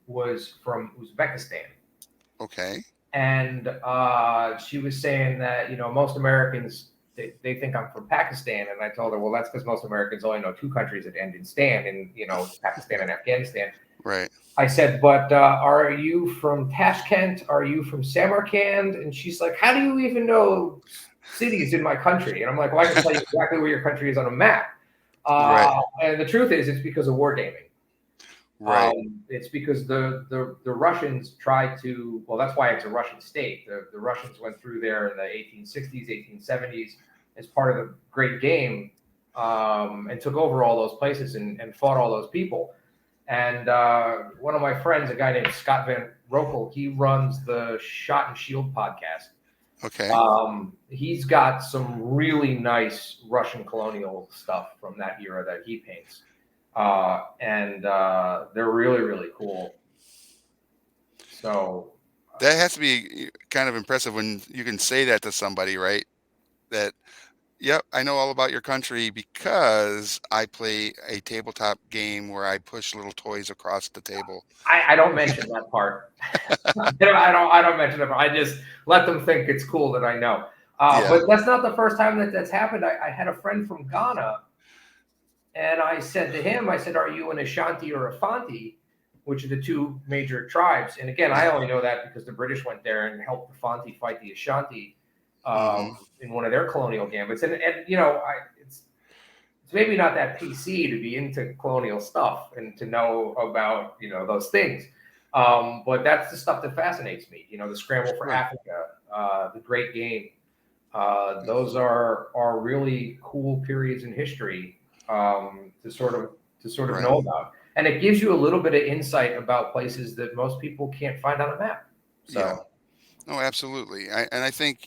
was from Uzbekistan, Okay. and she was saying that most Americans they think I'm from Pakistan, and I told her, well, that's because most Americans only know two countries that end in "stan," and Pakistan and Afghanistan. Right. I said, but are you from Tashkent? Are you from Samarkand? And she's like, how do you even know cities in my country? And I'm like, well, I can tell you exactly where your country is on a map. Right. And the truth is, it's because of wargaming. Right. It's because the Russians tried to, well, that's why it's a Russian state. The Russians went through there in the 1860s, 1870s as part of the Great Game, and took over all those places and fought all those people. And one of my friends, a guy named Scott Van Rokel, he runs the Shot and Shield podcast. Okay. He's got some really nice Russian colonial stuff from that era that he paints, and they're really really cool. So That has to be kind of impressive when you can say that to somebody, right? That, yep, I know all about your country because I play a tabletop game where I push little toys across the table. I don't mention that part. I don't mention it. I just let them think it's cool that I know. Yeah. But that's not the first time that that's happened. I had a friend from Ghana. And I said to him, I said, are you an Ashanti or a Fanti, which are the two major tribes? And again, I Yeah. only know that because the British went there and helped the Fanti fight the Ashanti Mhm. in one of their colonial gambits. And it's maybe not that PC to be into colonial stuff and to know about, those things. But that's the stuff that fascinates me, the scramble for Sure. Africa, the Great Game. Those Mhm. are really cool periods in history, to sort of Right. know about, and it gives you a little bit of insight about places that most people can't find on a map. Yeah. So No, absolutely. I think,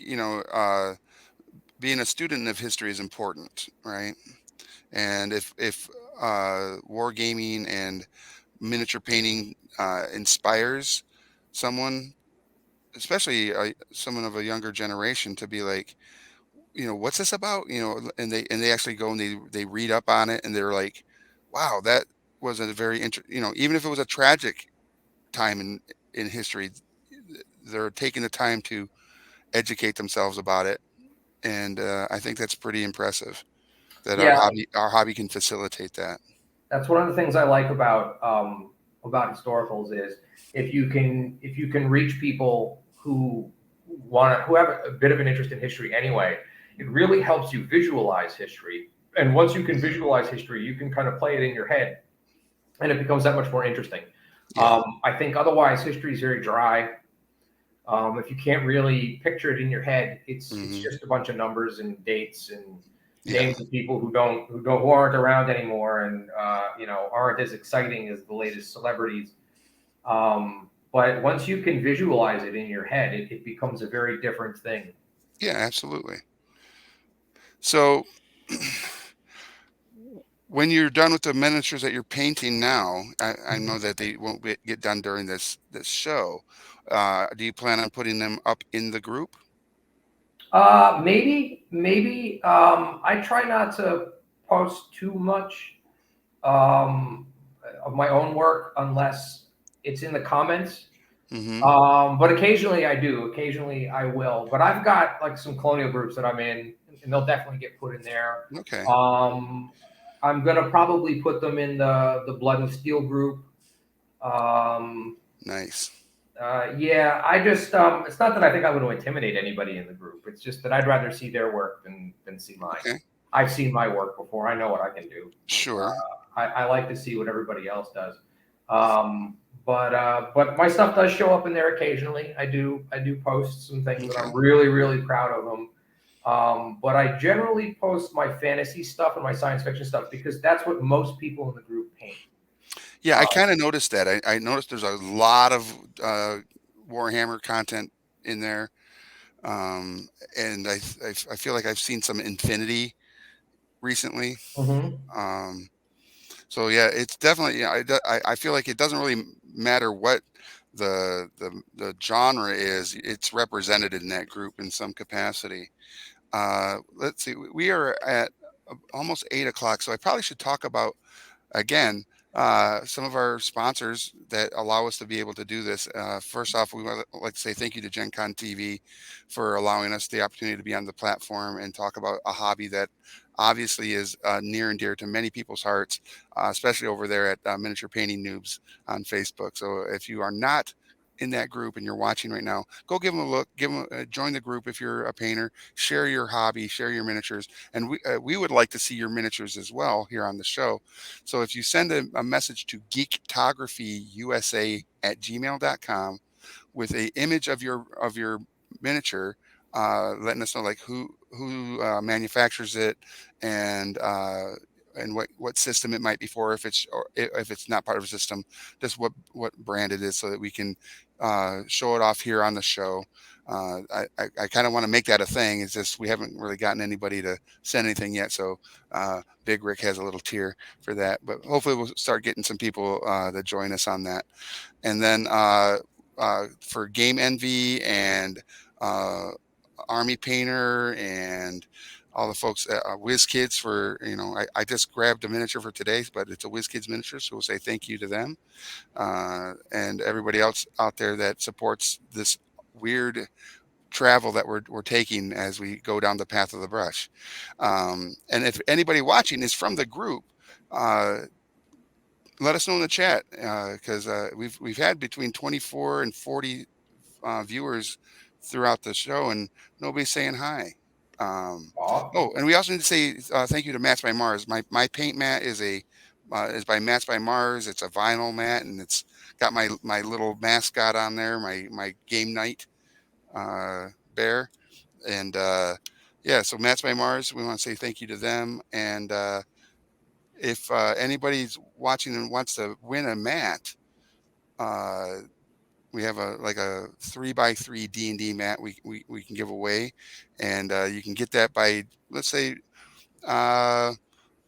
being a student of history is important, right? And if wargaming and miniature painting inspires someone, especially someone of a younger generation, to be like, what's this about? And they actually go and they read up on it, and they're like, wow, that was a very even if it was a tragic time in history, they're taking the time to educate themselves about it, and I think that's pretty impressive that our yeah, hobby can facilitate that. that's one of the things I like about historicals is if you can reach people who have a bit of an interest in history anyway, it really helps you visualize history. And once you can Mhm. visualize history, you can kind of play it in your head, and it becomes that much more interesting. Yeah. I think otherwise history is very dry. If you can't really picture it in your head, it's Hmm. just a bunch of numbers and dates and Yeah. names of people who aren't around anymore, and aren't as exciting as the latest celebrities. But once you can visualize it in your head, it becomes a very different thing. Yeah. Absolutely. So, when you're done with the miniatures that you're painting now, I know that they won't get done during this show. Do you plan on putting them up in the group? Maybe. I try not to post too much um, of my own work unless it's in the comments. Hmm. But occasionally I do. Occasionally I will. But I've got like some colonial groups that I'm in, and they'll definitely get put in there. Okay. Um, I'm gonna probably put them in the Blood and Steel group. Um, Nice. yeah, I just it's not that I think I'm going to intimidate anybody in the group. It's just that I'd rather see their work than see mine. Okay. I've seen my work before. I know what I can do. Sure. I like to see what everybody else does. Um, but my stuff does show up in there occasionally. I do post some things that Okay. I'm really proud of them. But I generally post my fantasy stuff and my science fiction stuff because that's what most people in the group paint. Yeah, Uh, I kind of noticed that. I noticed there's a lot of Warhammer content in there, um, and I feel like I've seen some Infinity recently. mhm. Um, so yeah, it's definitely, yeah. I feel like it doesn't really matter what the genre is. It's represented in that group in some capacity. Let's see. We are at almost 8 o'clock, so I probably should talk about again, some of our sponsors that allow us to be able to do this. First off, we would like to say thank you to Gen Con TV for allowing us the opportunity to be on the platform and talk about a hobby that obviously is near and dear to many people's hearts, especially over there at Miniature Painting Noobs on Facebook. So if you are not in that group and you're watching right now, go give them a look. Give them join the group if you're a painter. Share your hobby, share your miniatures, and we would like to see your miniatures as well here on the show. So if you send a message to geektographyyusa@gmail.com with a image of your miniature, letting us know like who manufactures it and what system it might be for, if it's or if it's not part of a system, just what brand it is, so that we can show it off here on the show. I kind of want to make that a thing. It's just we haven't really gotten anybody to send anything yet. So Big Rick has a little tier for that, but hopefully we'll start getting some people that join us on that. And then for Game Envy and uh, Army Painter and all the folks at Whiz Kids for, I just grabbed a miniature for today, but it's a Whiz Kids miniature. So we'll say thank you to them and everybody else out there that supports this weird travel that we're taking as we go down the path of the brush. And if anybody watching is from the group, uh, let us know in the chat because we've had between 24 and 40 viewers throughout the show, and nobody's saying hi. Um, Aw. oh, and we also need to say thank you to Mats by Mars. My paint mat is by Mats by Mars. It's a vinyl mat, and it's got my little mascot on there, my game night bear, and yeah. So Mats by Mars, we want to say thank you to them, and if anybody's watching and wants to win a mat, uh, we have a 3x3 D&D mat we can give away, and you can get that by, let's say, uh,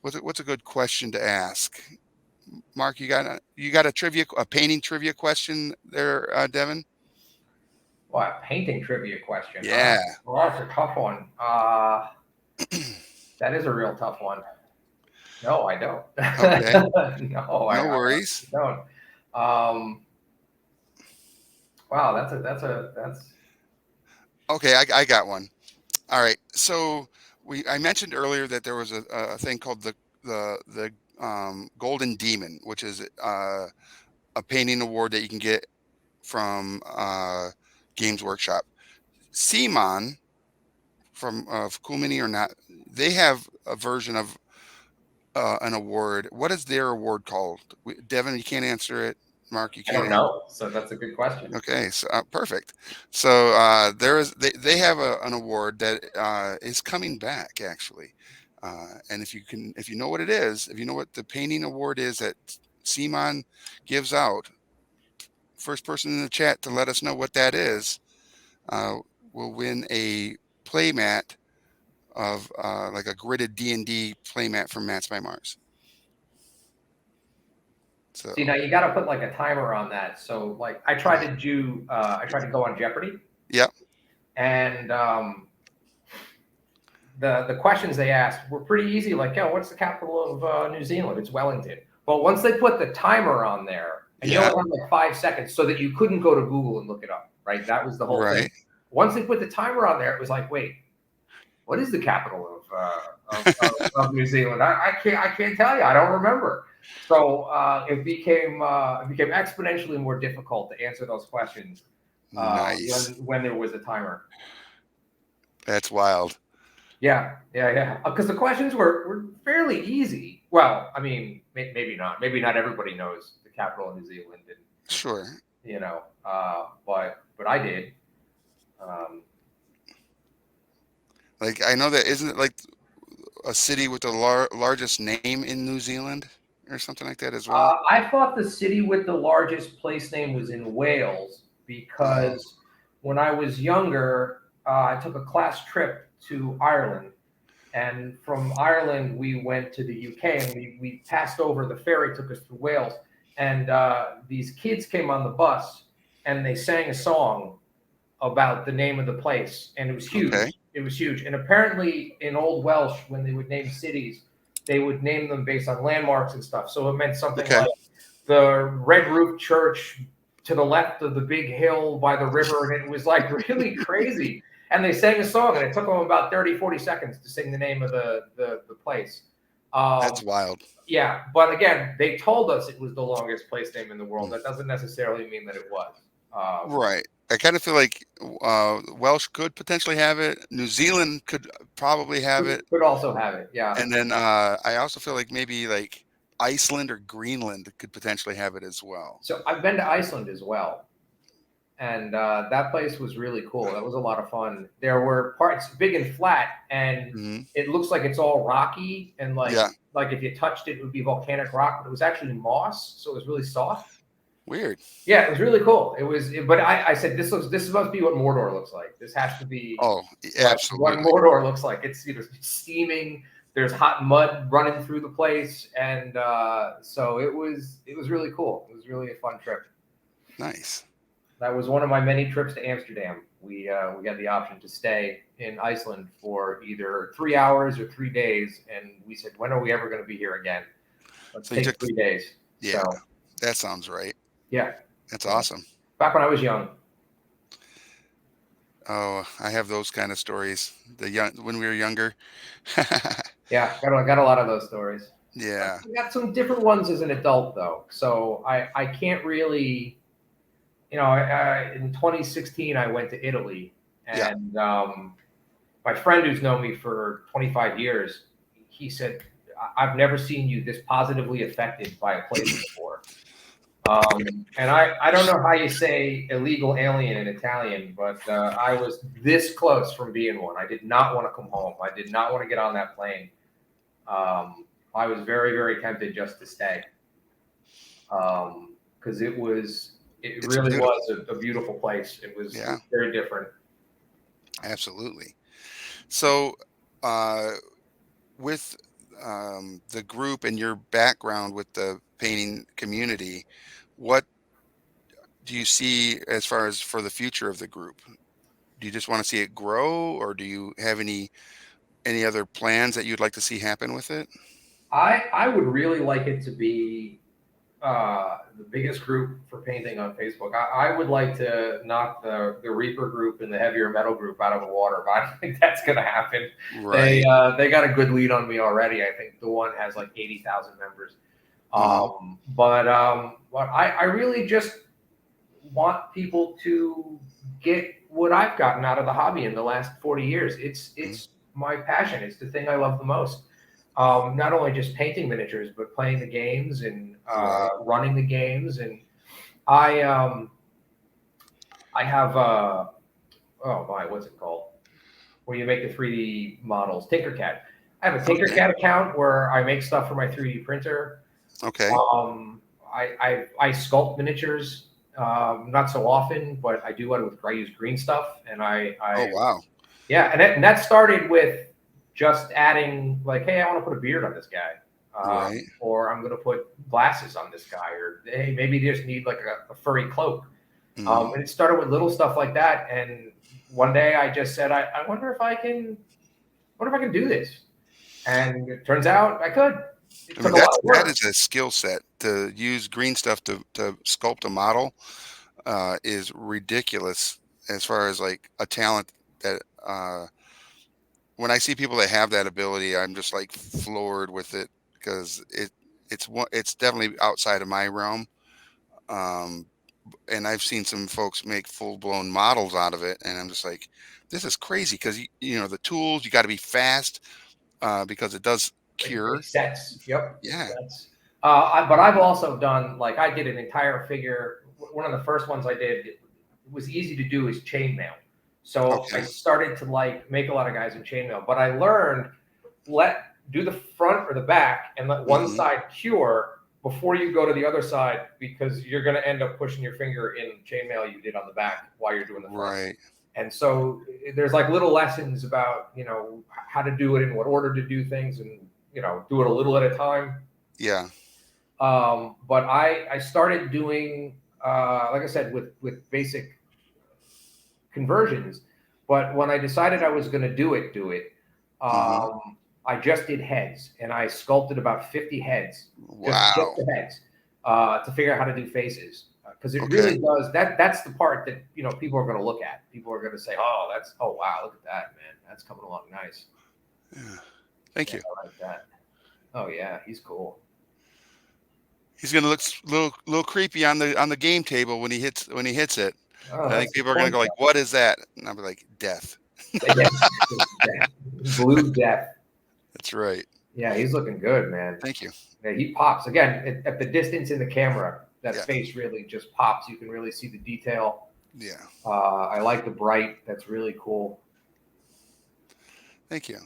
what's a good question to ask? Mark, you got a painting trivia question there, Devin? What, painting trivia question, huh? Yeah. Well, that's a tough one. That is a real tough one. No, I don't. Okay. No, I No honestly worries. don't. Um, wow, that's Okay, I got one. All right. So I mentioned earlier that there was a thing called the Golden Demon, which is a painting award that you can get from Games Workshop. Simon from of Cool Mini or not, they have a version of an award. What is their award called? Devin, you can't answer it. Mark, you I can't don't answer. know. So that's a good question. Okay, so perfect. So they have an award that is coming back actually, and if you know what it is, if you know what the painting award is that Simon gives out, first person in the chat to let us know what that is uh, will win a playmat of like a gridded D&D playmat from Mats by Mars. So See, now you got to put like a timer on that. So, I tried to go on Jeopardy, yeah, and the questions they asked were pretty easy. Like, yo, what's the capital of New Zealand? It's Wellington. But once they put the timer on there, and you Yeah. only had like 5 seconds, so that you couldn't go to Google and look it up, right? That was the whole thing. Right. Once they put the timer on there, it was like, wait, what is the capital of New Zealand? I can't tell you. I don't remember. So it became exponentially more difficult to answer those questions Nice. when there was a timer. That's wild. Yeah, yeah, yeah. Because the questions were fairly easy. Well, I mean, maybe not. Maybe not everybody knows the capital of New Zealand, and Sure. but I did. Um, Like I know that isn't it like a city with the largest name in New Zealand or something like that as well? I thought the city with the largest place name was in Wales Oh, because when I was younger, I took a class trip to Ireland. And from Ireland, we went to the UK and we passed over the ferry, took us through Wales. And these kids came on the bus and they sang a song about the name of the place. And it was okay. huge. It was huge. And apparently, in Old Welsh, when they would name cities, they would name them based on landmarks and stuff. So it meant something Okay. like the Red Roof Church to the left of the big hill by the river. And it was like really crazy. And they sang a song, and it took them about 30, 40 seconds to sing the name of the place. That's Um, wild. yeah, but again, they told us it was the longest place name in the world. That doesn't necessarily mean that it was. Um, Right. I kind of feel like Welsh could potentially have it. New Zealand could probably have could, it. could also have it. Yeah. And then I also feel like maybe like Iceland or Greenland could potentially have it as well. So I've been to Iceland as well, and that place was really cool. That was a lot of fun. There were parts big and flat, and Hmm. it looks like it's all rocky, and Yeah. like if you touched it, it would be volcanic rock, but it was actually moss, so it was really soft. Weird. Yeah, it was really cool. But I said this must be what Mordor looks like. This has to be Oh, what absolutely. Mordor looks like. It's steaming. There's hot mud running through the place, and so it was really cool. It was really a fun trip. Nice. That was one of my many trips to Amsterdam. We got the option to stay in Iceland for either 3 hours or 3 days, and we said, when are we ever going to be here again? Let's So you take took, 3 days. yeah, So that sounds right. yeah, That's yeah. awesome. Back when I was young. Oh, I have those kind of stories. The young when we were younger. Yeah, got a lot of those stories. Yeah. I got some different ones as an adult though, so I can't really, in 2016 I went to Italy, Yeah. and my friend who's known me for 25 years, he said, I've never seen you this positively affected by a place before. And I don't know how you say illegal alien in Italian, but I was this close from being one. I did not want to come home. I did not want to get on that plane. I was very, very tempted just to stay because it It's really beautiful. was a beautiful place. It Yeah, was very different. absolutely. So, uh, with the group and your background with the painting community, what do you see as far as for the future of the group? Do you just want to see it grow, or do you have any other plans that you'd like to see happen with it? I would really like it to be the biggest group for painting on Facebook. I would like to knock the Reaper group and the heavier metal group out of the water, but I don't think that's going to happen. Right. They got a good lead on me already. I think the one has like 80,000 members. Hmm. But I really just want people to get what I've gotten out of the hobby in the last 40 years. It's my passion. It's the thing I love the most. Not only just painting miniatures, but playing the games and Right. running the games. And I um, I have oh my, what's it called? Where you make the 3D models, Tinkercad. I have a Okay. Tinkercad account where I make stuff for my 3D printer. Okay. I sculpt miniatures, not so often, but I do it with I use green stuff, and Oh, I wow. yeah, and that started with just adding like, hey, I want to put a beard on this guy, Right. or I'm going to put glasses on this guy, or hey, maybe they just need like a furry cloak. Hmm. And it started with little stuff like that, and one day I just said, I wonder if I can wonder if I can do this. And it turns out I could. It I mean, took a lot of that work. is a skill set to use green stuff to sculpt a model, is ridiculous as far as like a talent that, when I see people that have that ability, I'm just like floored with it because it's definitely outside of my realm. Um, and I've seen some folks make full blown models out of it, and I'm just like, this is crazy because you know the tools you got to be fast, because it does It cure. sets. Yep, it Yeah. sets. But I've also done, like, I did an entire figure. One of the first ones I did, it was easy to do, is chainmail. So I Okay. started to like make a lot of guys in chainmail, but I learned, do the front or the back and let one Hmm. side cure before you go to the other side, because you're going to end up pushing your finger in chainmail you did on the back while you're doing the front. Right. And so there's like little lessons about, how to do it, in what order to do things, and do it a little at a time. Yeah. But I started doing, like I said, with basic conversions. But when I decided I was going to do it, Hmm. I just did heads, and I sculpted about 50 heads, just Wow. the heads, to figure out how to do faces. Because it Okay. really does, that's the part that people are going to look at. People are going to say, oh wow, look at that, man, that's coming along nice. Yeah. Thank Yeah, you. I like that. Oh yeah, he's cool. He's gonna look little creepy on the game table when he hits it. Oh, And I that's think the people are gonna fun go like, stuff. "What is that?" And I'll be like, "Death." Yes, death. Blue death. That's right. Yeah, he's looking good, man. Thank you. Yeah, he pops again at the distance in the camera. That Yeah. face really just pops. You can really see the detail. Yeah. I like the bright. That's really cool. Thank you.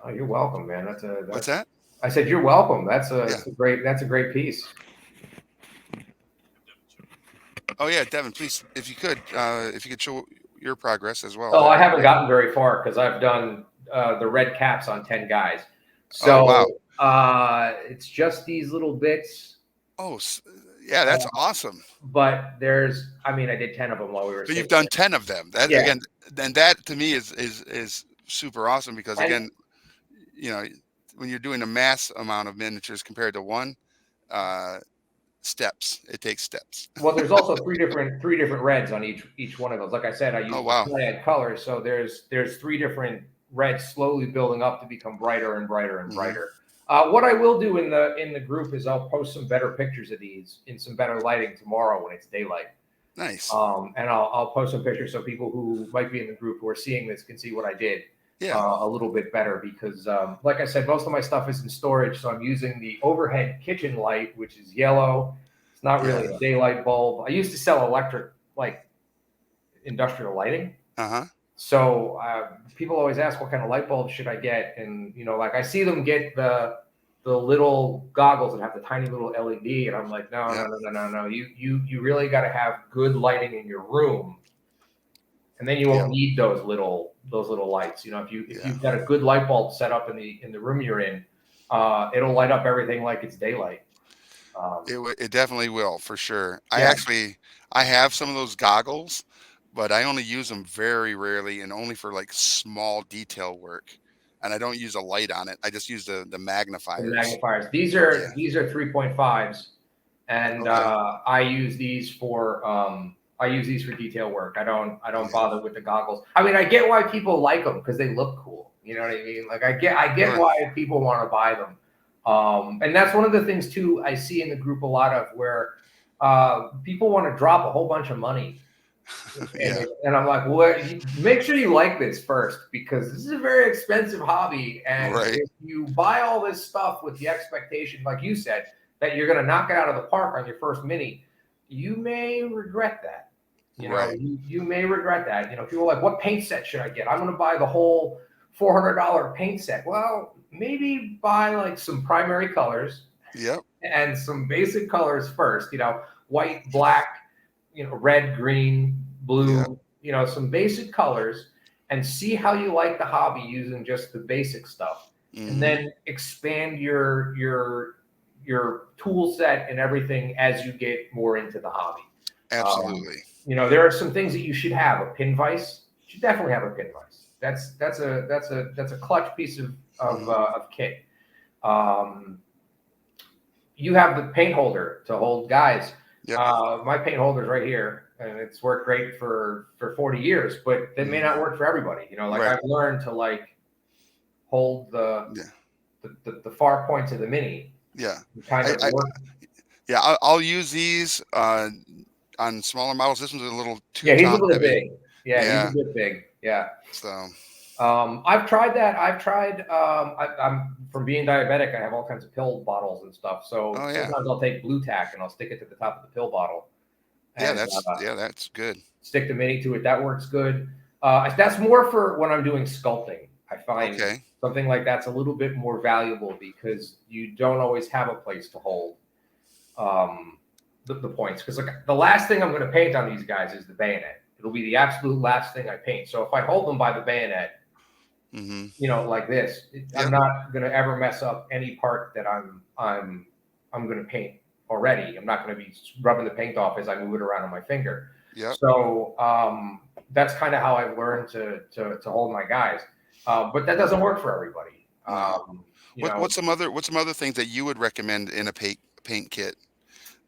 Oh, you're welcome, man. What's that? I said you're welcome. Yeah. That's a great piece. Oh yeah, Devin, please, if you could show your progress as well, Oh, that'd I be haven't great. gotten very far because I've done the red caps on 10 guys. Oh wow. So it's just these little bits. Oh, yeah, that's awesome. But I mean, I did 10 of them while we were So you've sitting done there. 10 of them. That Yeah. again, then that to me is super awesome because And again, you know, when you're doing a mass amount of miniatures compared to one, uh, steps. It takes steps. well, there's also three different reds on each one of those. Like I said, I Oh use the wow. triad colors, so there's three different reds slowly building up to become brighter and brighter and Hmm. brighter. What I will do in the group is I'll post some better pictures of these in some better lighting tomorrow when it's daylight. Nice. And I'll post some pictures so people who might be in the group who are seeing this can see what I did Yeah. a little bit better, because, like I said, most of my stuff is in storage. So I'm using the overhead kitchen light, which is yellow. It's not really Yeah. a daylight bulb. I used to sell electric, like industrial lighting. Uh-huh. So people always ask, what kind of light bulb should I get? And like I see them get the little goggles that have the tiny little LED, and I'm like, no, no, Yep. no, no, no, no. You really got to have good lighting in your room, and then you won't Yep. need those little lights. If Yeah. you've got a good light bulb set up in the room you're in, it'll light up everything like it's daylight. Um, It definitely will for sure. yeah, I have some of those goggles, but I only use them very rarely and only for like small detail work. And I don't use a light on it. I just use the the magnifiers. magnifiers. These Yeah. are these are 3.5s, and Okay. I use these for detail work. I don't Yeah. bother with the goggles. I mean, I get why people like them because they look cool. You know what I mean? Like I get Sure. why people want to buy them. And that's one of the things too I see in the group a lot of, where people want to drop a whole bunch of money. Yeah. And I'm like, well, make sure you like this first, because this is a very expensive hobby. And Right. if you buy all this stuff with the expectation, like you said, that you're going to knock it out of the park on your first mini, you may regret that. Right. You may regret that. People are like, what paint set should I get? I'm going to buy the whole $400 paint set. Well, maybe buy like some primary colors Yep. and some basic colors first, white, black, red, green, Yep. blue, some basic colors, and see how you like the hobby using just the basic stuff. And Hmm. then expand your tool set and everything as you get more into the hobby. Um, Absolutely. there are some things that you should have. A pin vise. You should definitely have a pin vise. That's a clutch piece of Hmm. kit. Um, you have the paint holder to hold guys. Yep. My paint holder's right here, and it's worked great for 40 years, but that may Hmm. not work for everybody. Like Right. I've learned to hold Yeah. the far points of the mini Yeah. and kind I, of I work. yeah, I'll use these on smaller models. This one's a little too Yeah, he's a top little heavy. big. Yeah, he's a Yeah. bit big. Yeah. So, I've tried that. I've tried. I'm from being diabetic. I have all kinds of pill bottles and stuff. So oh yeah. sometimes I'll take blue tack and I'll stick it to the top of the pill bottle Yeah, and that's good. stick the mini to it. That works good. That's more for when I'm doing sculpting. I find Okay. something like that's a little bit more valuable because you don't always have a place to hold um, the points. Because like the last thing I'm going to paint on these guys is the bayonet. It'll be the absolute last thing I paint. So if I hold them by the bayonet, Hmm. like this, I'm Yep. not going to ever mess up any part that I'm going to paint already. I'm not going to be rubbing the paint off as I move it around on my finger. Yep. So that's kind of how I've learned to hold my guys. But that doesn't work for everybody. No. You know, What's some other things that you would recommend in a paint kit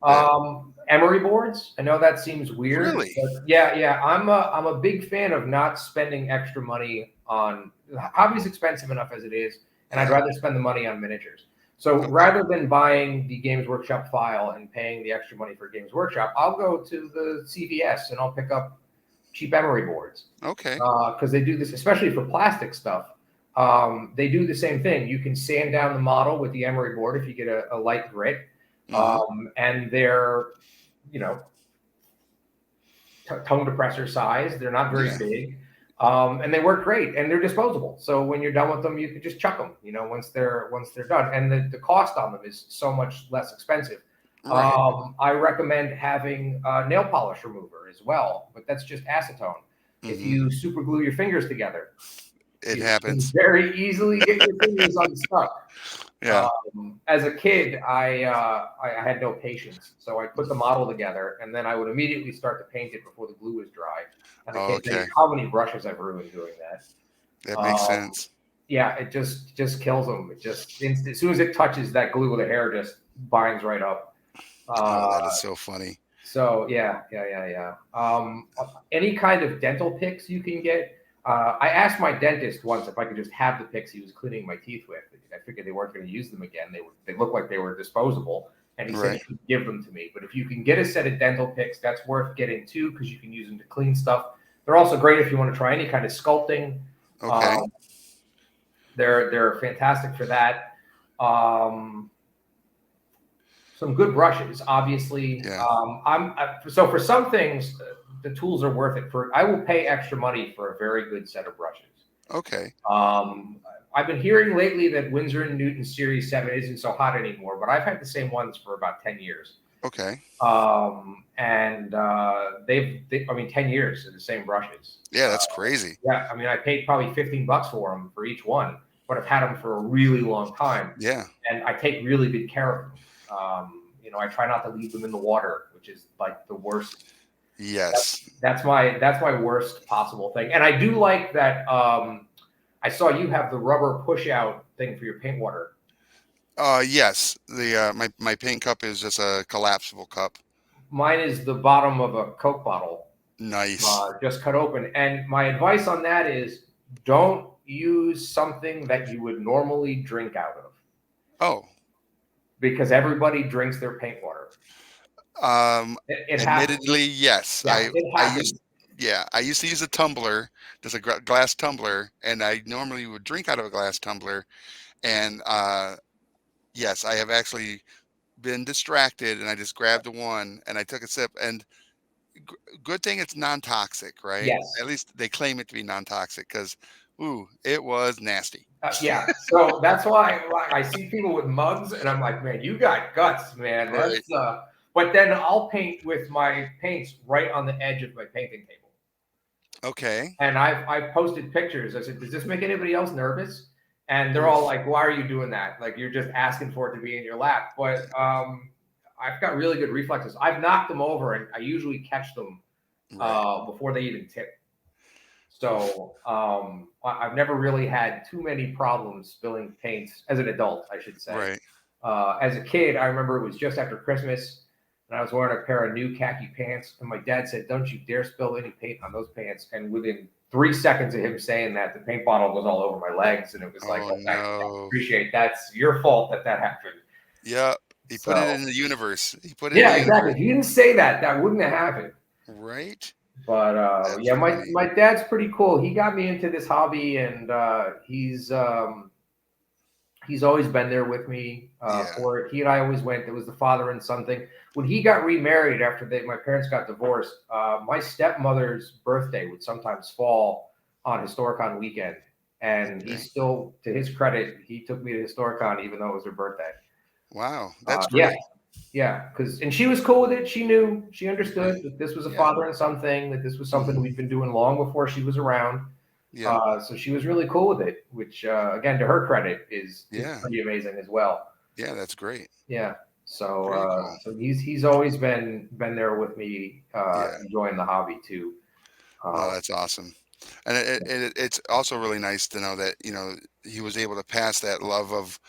that Emery boards. I know that seems weird, really? but yeah, yeah. I'm a big fan of not spending extra money on hobby's expensive enough as it is, and I'd Yeah. rather spend the money on miniatures. So Okay. rather than buying the Games Workshop file and paying the extra money for Games Workshop, I'll go to the CVS and I'll pick up cheap emery boards Okay. because they do this, especially for plastic stuff. They do the same thing. You can sand down the model with the emery board if you get a light grit, Hmm. and they're you know tone depressor size. They're not very Yeah. big, and they work great. And they're disposable. So when you're done with them, you can just chuck them. Once they're done, and the cost on them is so much less expensive. Right. I recommend having a nail polish remover as well, but that's just acetone. If Hmm. you super glue your fingers together, It you can happens. very easily get your fingers unstuck. Yeah. As a kid, I had no patience, so I put the model together, and then I would immediately start to paint it before the glue was dry. And I Oh, can't tell you okay. how many brushes I've ruined doing that. That makes Um, sense. yeah, it just kills them. It just as soon as it touches that glue, the hair just binds right up. Oh, Uh, that is so funny. so yeah, yeah, yeah, yeah. Any kind of dental picks you can get. I asked my dentist once if I could just have the picks he was cleaning my teeth with. I figured they weren't going to use them again. They looked like they were disposable, and he said Right. he could give them to me. But if you can get a set of dental picks, that's worth getting too because you can use them to clean stuff. They're also great if you want to try any kind of sculpting. Okay. Um, they're fantastic for that. Um, some good brushes, obviously. Yeah. So for some things, the tools are worth it. For I will pay extra money for a very good set of brushes. Okay. Um, I've been hearing lately that Winsor and Newton Series 7 isn't so hot anymore, but I've had the same ones for about 10 years. Okay. And I mean, 10 years of the same brushes. Yeah, that's crazy. Yeah, I mean, I paid probably $15 for them for each one, but I've had them for a really long time, Yeah. and I take really good care of them. I try not to leave them in the water, which is like the worst. Yes. That's my worst possible thing. And I do like that. I saw you have the rubber push out thing for your paint water. Yes. The my paint cup is just a collapsible cup. Mine is the bottom of a Coke bottle, Nice. just cut open. And my advice on that is don't use something that you would normally drink out of Oh, because everybody drinks their paint water. It happens. admittedly, yes. Yeah, it I happens. used yeah, I used to use a tumbler, just a glass tumbler, and I normally would drink out of a glass tumbler. And yes, I have actually been distracted, and I just grabbed the one and I took a sip. And good thing it's non-toxic, right? Yes. At least they claim it to be non-toxic because, ooh, it was nasty. Yeah. So that's why I see people with mugs, and I'm like, man, you got guts, man. Right. But then I'll paint with my paints right on the edge of my painting table. Okay. And I've posted pictures. I said, does this make anybody else nervous? And they're all Oof. like, why are you doing that? Like you're just asking for it to be in your lap. But I've got really good reflexes. I've knocked them over, and I usually catch them Right. before they even tip. So I've never really had too many problems spilling paints as an adult, I should say. Right. As a kid, I remember it was just after Christmas, and I was wearing a pair of new khaki pants, and my dad said, "Don't you dare spill any paint on those pants." And within 3 seconds of him saying that, the paint bottle was all over my legs, and it was like, Oh "Oh, thanks, I no. appreciate that's your fault that that happened." Yep. He put it So in the universe. He put it in yeah, the exactly. universe. If you didn't say that, that wouldn't have happened. Right? But That's yeah, funny. my dad's pretty cool. He got me into this hobby, and he's always been there with me Yeah. for it. He and I always went. It was the father and son thing. When he got remarried after my parents got divorced, my stepmother's birthday would sometimes fall on Historicon weekend, and he Okay. still, to his credit, he took me to Historicon even though it was her birthday. Wow. That's Yeah, great. yeah, because and she was cool with it. She knew, she Right. understood that this was a Yeah. father and son thing. That this was something Hmm. we'd been doing long before she was around. Yep. So she was really cool with it, which again, to her credit, is Yeah. pretty amazing as well. Yeah. That's great. Yeah. So Very cool. he's always been there with me, Yeah. enjoying the hobby too. Oh, Um, that's awesome. And it's also really nice to know that, he was able to pass that love of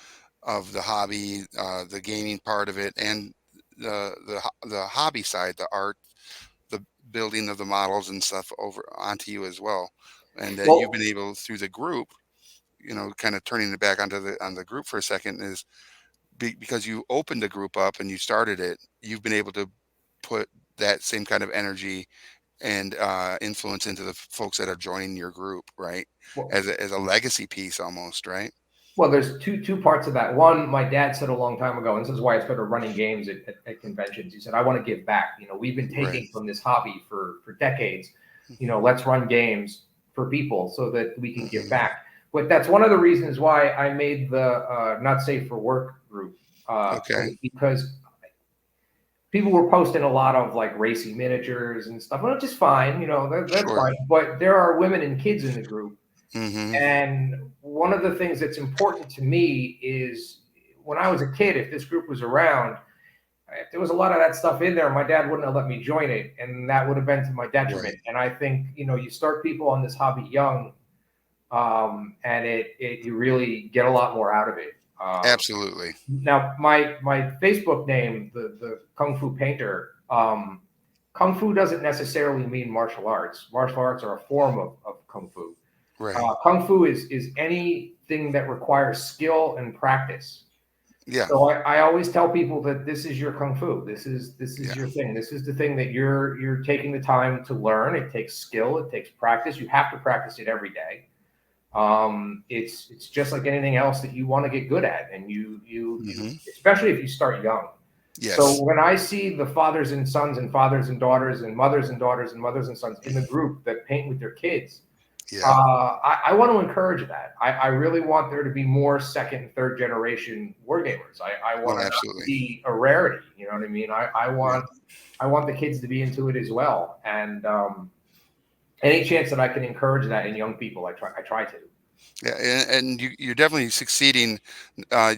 the hobby, the gaming part of it, and the hobby side, the art, the building of the models and stuff over onto you as well. And that you've been well, able through the group, kind of turning it back onto the group for a second is because you opened the group up and you started it, you've been able to put that same kind of energy and influence into the folks that are joining your group, right? well, As a legacy piece almost, right? Well, there's two parts of that. One, my dad said a long time ago, and this is why I started running games at conventions. He said, "I want to give back. We've been Right. taking from this hobby for decades. Hmm. Let's run games for people so that we can give Hmm. back." But that's one of the reasons why I made the not safe for work group, Okay. because people were posting a lot of like racing miniatures and stuff, which is fine. That's Sure. fine. But there are women and kids in the group, Hmm. and one of the things that's important to me is when I was a kid, if this group was around, if there was a lot of that stuff in there, my dad wouldn't have let me join it. And that would have been to my detriment. Right. And I think, you start people on this hobby young, and you really get a lot more out of it. Absolutely. Now, my Facebook name, the Kung Fu Painter, Kung Fu doesn't necessarily mean martial arts. Martial arts are a form of Kung Fu. Right. Kung Fu is anything that requires skill and practice. Yeah. So I always tell people that this is your Kung Fu. This is Yeah. your thing. This is the thing that you're taking the time to learn. It takes skill. It takes practice. You have to practice it every day. It's just like anything else that you want to get good at, and you Hmm. especially if you start young. So Yes. when I see the fathers and sons and fathers and daughters and mothers and daughters and mothers and sons in the group that paint with their kids, Yeah. I want to encourage that. I really want there to be more second and third generation wargamers. I Oh, want it not to absolutely. be a rarity. You know what I mean? Right. I want the kids to be into it as well. And any chance that I can encourage that in young people, I try to. Yeah, and you're definitely succeeding.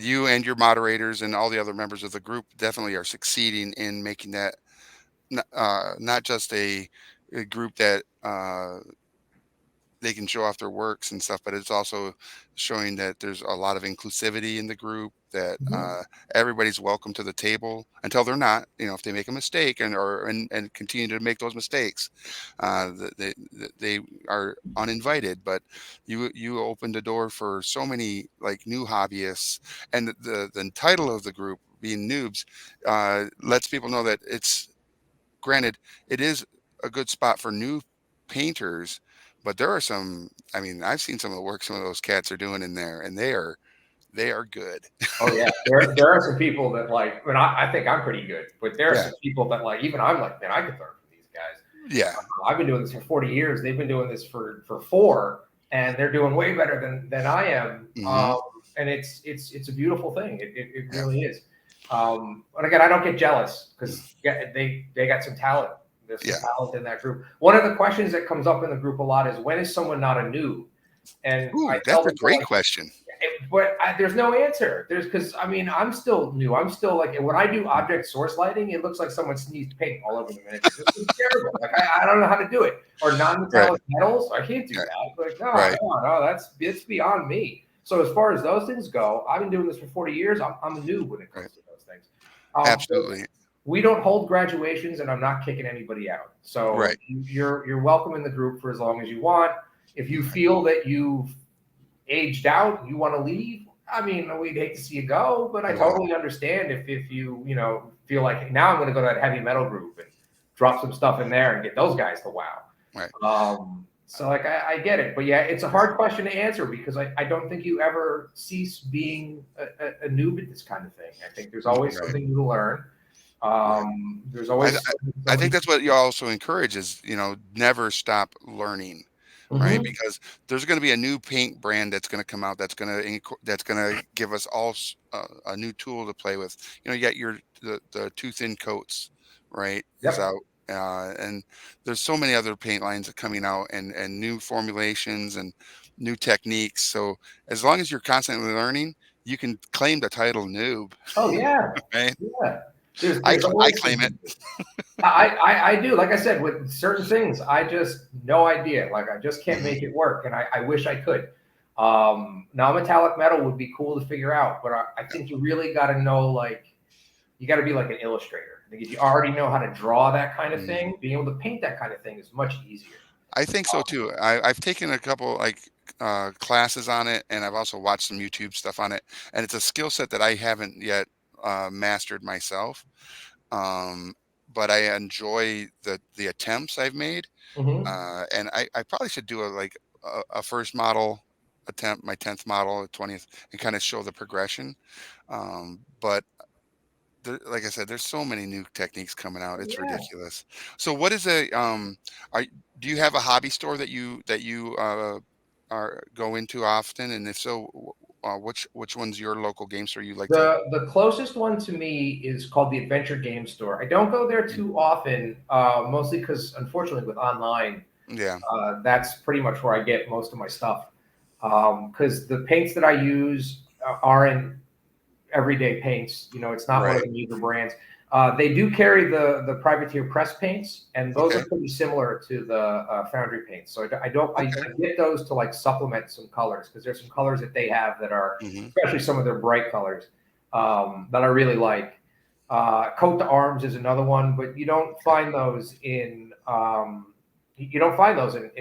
You and your moderators and all the other members of the group definitely are succeeding in making that not just a group that they can show off their works and stuff, but it's also showing that there's a lot of inclusivity in the group, that Mhm. everybody's welcome to the table until they're not. If they make a mistake and continue to make those mistakes, they are uninvited. But you opened the door for so many like new hobbyists, and the title of the group being Noobs lets people know that it's granted, it is a good spot for new painters, but there are some. I mean, I've seen some of the work some of those cats are doing in there, and they are good. Oh yeah, there are some people that like. I mean, I think I'm pretty good, but there are Yeah, some people that like. Even I'm like, man, I could learn from these guys. yeah, I've been doing this for 40 years. They've been doing this for four, and they're doing way better than I am. hmm, And it's a beautiful thing. It yeah, really is. And again, I don't get jealous because they got some talent. There's some yeah. talent in that group. One of the questions that comes up in the group a lot is when is someone not a noob? And I Ooh, tell that's a them great like question. but there's no answer. There's because I mean I'm still new. I'm still like when I do Mm, object source lighting, it looks like someone sneezed paint all over the miniature. It's terrible. Like I don't know how to do it. Or right, non-metallic metals, I can't do yeah, that. Like no, right, no, no, that's it's beyond me. So as far as those things go, I've been doing this for 40 years. I'm a noob when it right, comes to those things. But absolutely, we don't hold graduations, and I'm not kicking anybody out. So right, you're welcome in the group for as long as you want. If you right, feel that you've aged out, you want to leave. I mean, we'd hate to see you go, but I right, totally understand if you feel like now I'm going to go to that heavy metal group and drop some stuff in there and get those guys to wow. right, So like I get it, but yeah, it's a right, hard question to answer because I don't think you ever cease being a noob at this kind of thing. I think there's always right, something new to learn. right. There's I, always I I think somebody. that's what you also encourage is, never stop learning, right? Mhm. Because there's going to be a new paint brand that's going to come out that's going to give us all a new tool to play with. You got the too thin coats, right? Is Yep. out. And there's so many other paint lines that coming out and new formulations and new techniques. So as long as you're constantly learning, you can claim the title noob, Oh yeah, right? yeah. There's I there's I always claim it. something. I do. Like I said, with certain things, I just no idea. Like I just can't Hmm. make it work, and I wish I could. Non-metallic metal would be cool to figure out, but I think you really got to know like you got to be like an illustrator. I think if you already know how to draw that kind of Hmm. thing, being able to paint that kind of thing is much easier. I think so too. I've taken a couple classes on it, and I've also watched some YouTube stuff on it. And it's a skill set that I haven't yet mastered myself. Um, but I enjoy the attempts I've made, Hmm. and I probably should do a first model attempt, my 10th model, 20th, and kind of show the progression. But like I said, there's so many new techniques coming out. It's Yeah. ridiculous. So what is are do you have a hobby store that you are go into often? And if so, which one's your local game store you like to? The closest one to me is called the Adventure Game Store. I don't go there Mm, too often, mostly because unfortunately with online, yeah, that's pretty much where I get most of my stuff. Because the paints that I use aren't everyday paints. It's not one of right. the major brands. They do carry the privateer press paints, and those Okay, are pretty similar to the foundry paints. So I don't I okay. get those to like supplement some colors because there's some colors that they have that are, Hmm. especially some of their bright colors, that I really like. Coat to Arms is another one, but Okay. you don't find those in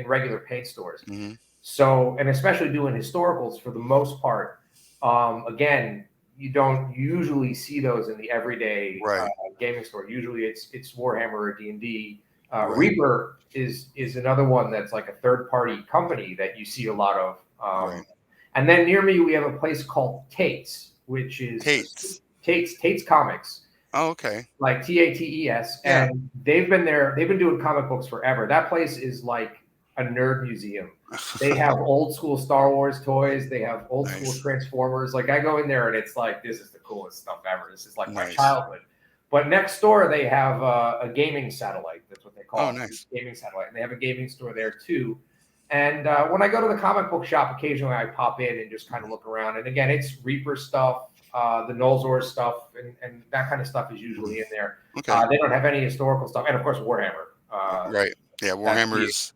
regular paint stores. Hmm. So, and especially doing historicals for the most part, again, you don't usually see those in the everyday Right, gaming store. Usually, it's Warhammer or D&D. right, Reaper is another one that's like a third party company that you see a lot of. right. And then near me, we have a place called Tate's, which is Tate's. Tate's Comics, Oh, okay. like Tates, Yeah. and they've been there. They've been doing comic books forever. That place is like a nerd museum. They have old school Star Wars toys. They have old school Nice, Transformers. Like I go in there and it's like this is the coolest stuff ever. This is like my nice. childhood. But next door they have a gaming satellite. That's what they Oh, call it, nice. gaming satellite. And they have a gaming store there too. And when I go to the comic book shop, occasionally I pop in and just kind of look around. And again, it's Reaper stuff, the Nolzor stuff, and that kind of stuff is Mhm. usually in there. Okay. They don't have any historical stuff, and of course Warhammer. Right. Yeah. That being Warhammer's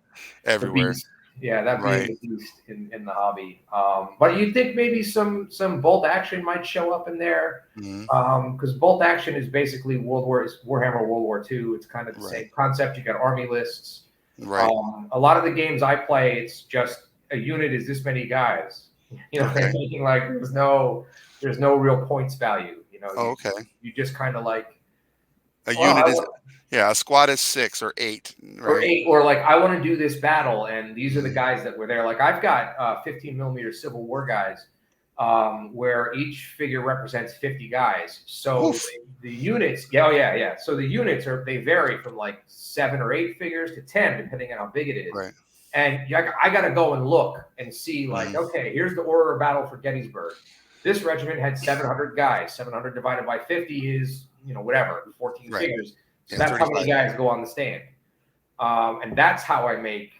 the everywhere. beast. Yeah, that being Right. the beast in the hobby. But you think maybe some bolt action might show up in there, Hmm. because bolt action is basically Warhammer World War II. It's kind of the Right. same concept. You got army lists. Right. A lot of the games I play, it's just a unit is this many guys. You know what I Okay. mean? Like there's no real points value. Oh, You okay. you just kind of like, A well, unit is, yeah, a squad is 6 or 8, or right? eight, or like I want to do this battle, and these are the Mhm. guys that were there. Like I've got 15 millimeter Civil War guys, where each figure represents 50 guys. So Oof. the units, yeah, oh yeah, yeah. So the units they vary from like 7 or 8 figures to 10, depending on how big it is. Right. And I got to go and look and see, like, Mhm. okay, here's the order of battle for Gettysburg. This regiment had 700 guys. 700 divided by 50 is, whatever, 14 Right. figures. So Yeah, that's how many 35. guys go on the stand. And that's how I make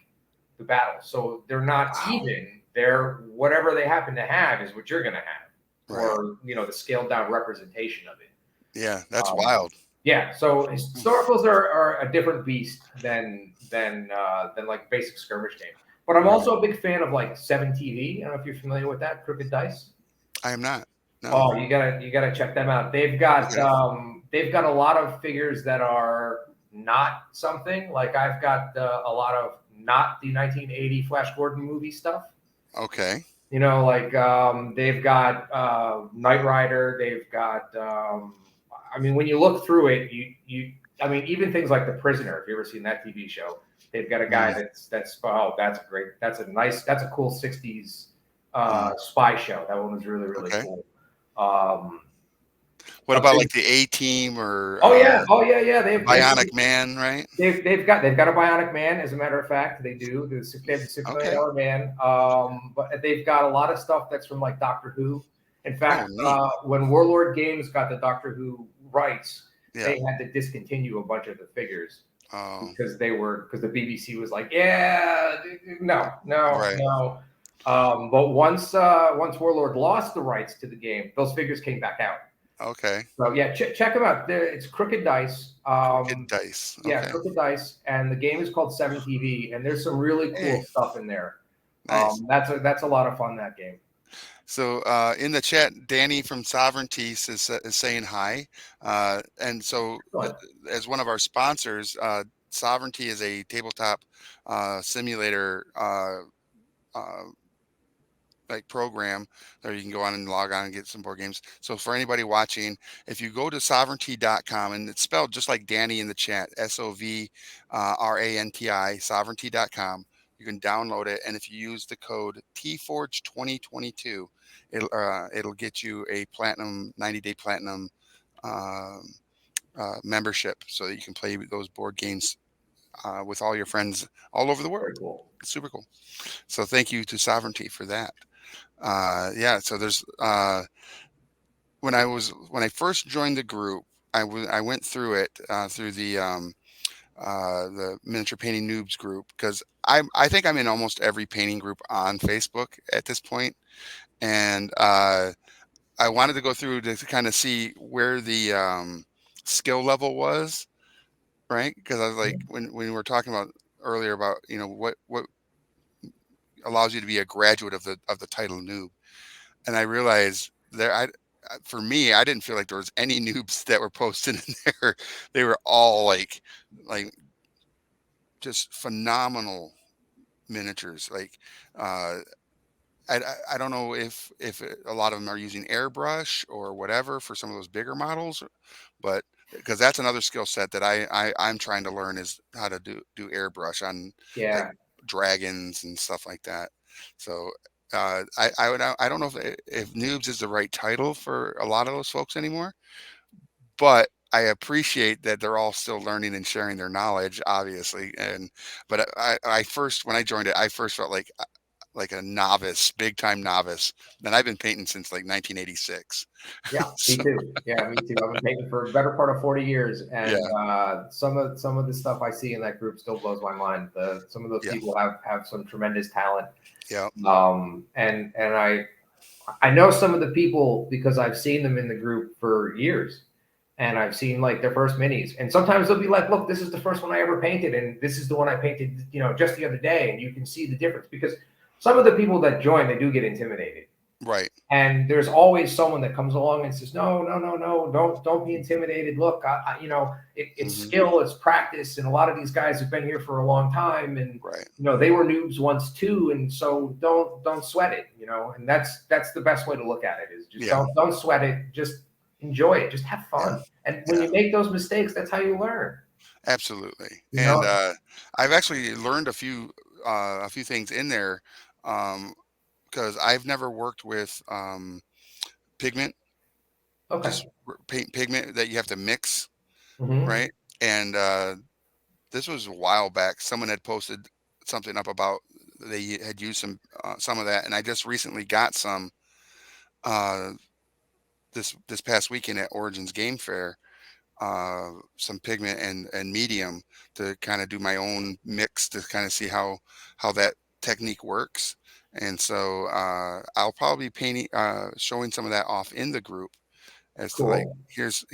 the battle. So they're not Wow. even. They're whatever they happen to have is what you're going to have, Right. or the scaled down representation of it. Yeah, that's Um, wild. yeah, so Mm. historicals are a different beast than like basic skirmish game. But I'm Right. also a big fan of like 7TV. I don't know if you're familiar with that, Crooked Dice. I am not. No. Oh, you gotta check them out. Okay. They've got a lot of figures that are not something. Like I've got a lot of not the 1980 Flash Gordon movie stuff. Okay. Like they've got Knight Rider. They've got. I mean, when you look through it, you. I mean, even things like The Prisoner. If you ever seen that TV show, they've got a guy Mm, that's oh, that's a great. That's a cool '60s mm, spy show. That one was really really okay. cool. Um, What a about big, like the A Team or oh yeah, yeah. Bionic Man, right? They've got a Bionic Man. As a matter of fact, they do. They have the Okay. $6 million man. But they've got a lot of stuff that's from like Doctor Who. In Oh, fact, neat. when Warlord Games got the Doctor Who rights, Yeah. they had to discontinue a bunch of the figures Oh, because the BBC was like, yeah, no, no, right. no. But once Warlord lost the rights to the game, those figures came back out. Okay. So yeah, check them out. It's Crooked Dice. Crooked Dice. Yeah, Okay. Crooked Dice, and the game is called 7TV, and there's some really Hey, cool stuff in there. nice. That's a lot of fun, that game. So in the chat, Danny from Sovereignty is saying hi. And so Excellent. as one of our sponsors, Sovereignty is a tabletop simulator uh, like program there you can go on and log on and get some board games. So for anybody watching, if you go to sovereignty.com, and it's spelled just like Danny in the chat, SOVRANTI, sovereignty.com, you can download it. And if you use the code TForge 2022, it'll get you a platinum 90-day platinum um, membership so that you can play those board games with all your friends all over the Very world. cool. It's super cool. So thank you to Sovereignty for that. Yeah, so there's when I first joined the group, I went through it through the miniature painting noobs group, because I think I'm in almost every painting group on Facebook at this point, and I wanted to go through to kind of see where the skill level was, right? Because I was like, when we were talking about earlier about what allows you to be a graduate of the title noob. And I realized for me, I didn't feel like there was any noobs that were posted in there. They were all like just phenomenal miniatures. Like, uh, I don't know if a lot of them are using airbrush or whatever for some of those bigger models, but because that's another skill set that I'm trying to learn, is how to do airbrush on like Yeah, dragons and stuff like that. So I don't know if noobs is the right title for a lot of those folks anymore, but I appreciate that they're all still learning and sharing their knowledge, obviously. And but I first when I joined it, I first felt like a novice, big time novice. And I've been painting since like 1986. yeah, me So too. Yeah, me too. I've been painting for a better part of 40 years, and yeah, some of the stuff I see in that group still blows my mind. Some of those yeah, people have some tremendous talent. yeah, And I know some of the people because I've seen them in the group for years, and I've seen like their first minis. And sometimes they'll be like, "Look, this is the first one I ever painted, and this is the one I painted, just the other day." And you can see the difference because some of the people that join, they do get intimidated. right. And there's always someone that comes along and says, "No, no, no, no, don't be intimidated. Look, it's Hmm. skill, it's practice, and a lot of these guys have been here for a long time, and Right. they were noobs once too, and so don't sweat it. And that's the best way to look at it is just Yeah. don't sweat it, just enjoy it, just have Yeah. fun. And when Yeah. you make those mistakes, that's how you learn. Absolutely. You And know? I've actually learned a few things in there, because I've never worked with pigment, Okay. just paint pigment that you have to mix, Hmm. right? And this was a while back. Someone had posted something up about they had used some of that, and I just recently got some uh, this past weekend at Origins Game Fair. Some pigment and medium to kind of do my own mix to kind of see how that technique works. And so I'll probably be painting, showing some of that off in the group as to like, Cool. here's,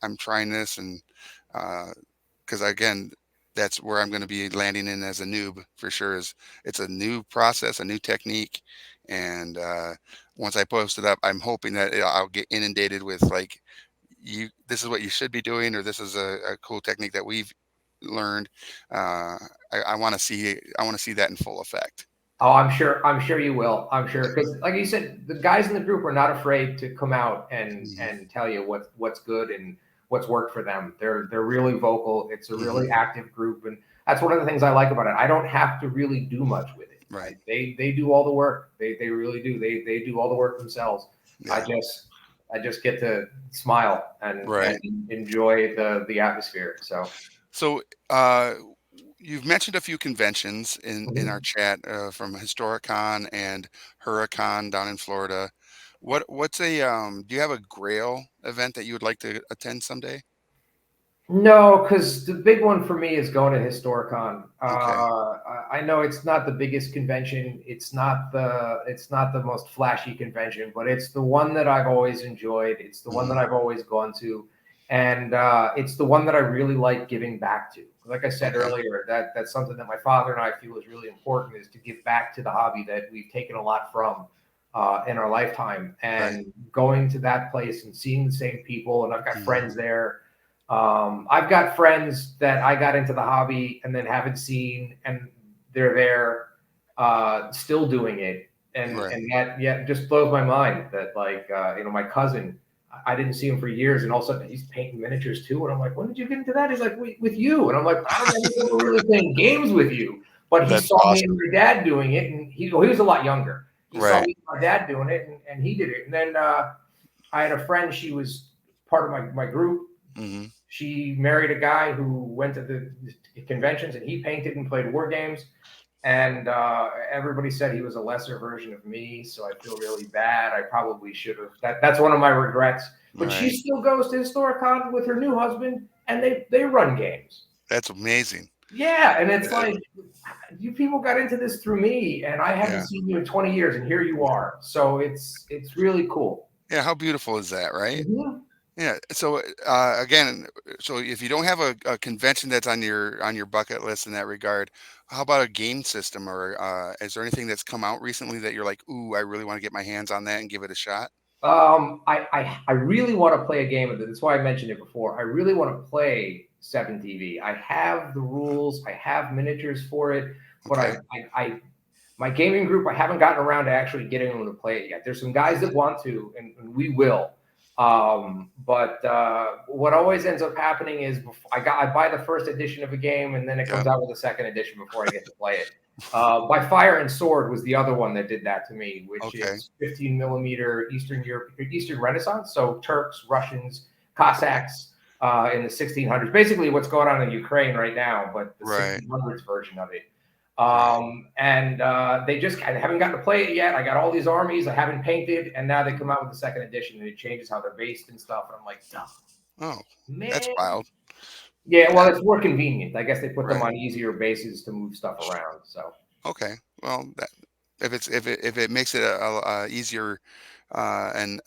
I'm trying this, and because again, that's where I'm going to be landing in as a noob for sure. Is it's a new process, a new technique, and once I post it up, I'm hoping that I'll get inundated with like, you, this is what you should be doing, or this is a cool technique that we've learned. Uh, I want to see, that in full effect. Oh, I'm sure. I'm sure you will. I'm sure because, like you said, the guys in the group are not afraid to come out Hmm. and tell you what's good and what's worked for them. They're really vocal. It's a Hmm. really active group, and that's one of the things I like about it. I don't have to really do much with it. Right. They do all the work. They really do. They do all the work themselves. I Yeah. just I just get to smile and Right. enjoy the atmosphere. So. So, uh, you've mentioned a few conventions in our Mhm. chat, from Historicon and Hurricane down in Florida. What's a do you have a Grail event that you would like to attend someday? No, because the big one for me is going to Historicon. Okay. I know it's not the biggest convention. It's not the most flashy convention, but it's the one that I've always enjoyed. It's the one Hmm. that I've always gone to, and it's the one that I really like giving back to. Like I said Okay. earlier, that's something that my father and I feel is really important, is to give back to the hobby that we've taken a lot from in our lifetime. Right. And going to that place and seeing the same people, and I've got Hmm. friends there. I've got friends that I got into the hobby and then haven't seen, and they're there still doing it, Right. and that, yeah, just blows my mind that, like, my cousin, I didn't see him for years, and all of a sudden he's painting miniatures too, and I'm like, when did you get into that? He's like, with you, and I'm like, I don't remember really playing games with you, but he That's saw me and awesome. my dad doing it, and he was a lot younger. He saw Right. me and my dad doing it, and he did it, and then I had a friend. She was part of my group. Hmm. She married a guy who went to the conventions, and he painted and played war games. And everybody said he was a lesser version of me, so I feel really bad. I probably should have. That's one of my regrets. But she Right. still goes to Historicon with her new husband, and they run games. That's amazing. Yeah, and it's Uh, like, you people got into this through me, and I haven't yeah. seen you in 20 years, and here you are. So it's really cool. Yeah. How beautiful is that, right? Mhm. Yeah. So again, so if you don't have a convention that's on your bucket list in that regard, how about a game system, or is there anything that's come out recently that you're like, ooh, I really want to get my hands on that and give it a shot? I really want to play a game of it. That's why I mentioned it before. I really want to play 7TV. I have the rules. I have miniatures for it, but Okay. my gaming group, I haven't gotten around to actually getting them to play it yet. There's some guys that want to, and we will. But what always ends up happening is, I buy the first edition of a game, and then it Yep. comes out with a second edition before I get to play it. By Fire and Sword was the other one that did that to me, which Okay. is 15 millimeter Eastern Europe, Eastern Renaissance, so Turks, Russians, Cossacks in the 1600s. Basically, what's going on in Ukraine right now, but the Right. 1600s version of it. Right. And I haven't gotten to play it yet. I got all these armies I haven't painted, and now they come out with the second edition, and it changes how they're based and stuff. And I'm like, oh, Oh, that's man. wild. Yeah, well, Yeah. it's more convenient. I guess they put them Right. on easier bases to move stuff around. So Okay. Well, that, if it makes it a easier and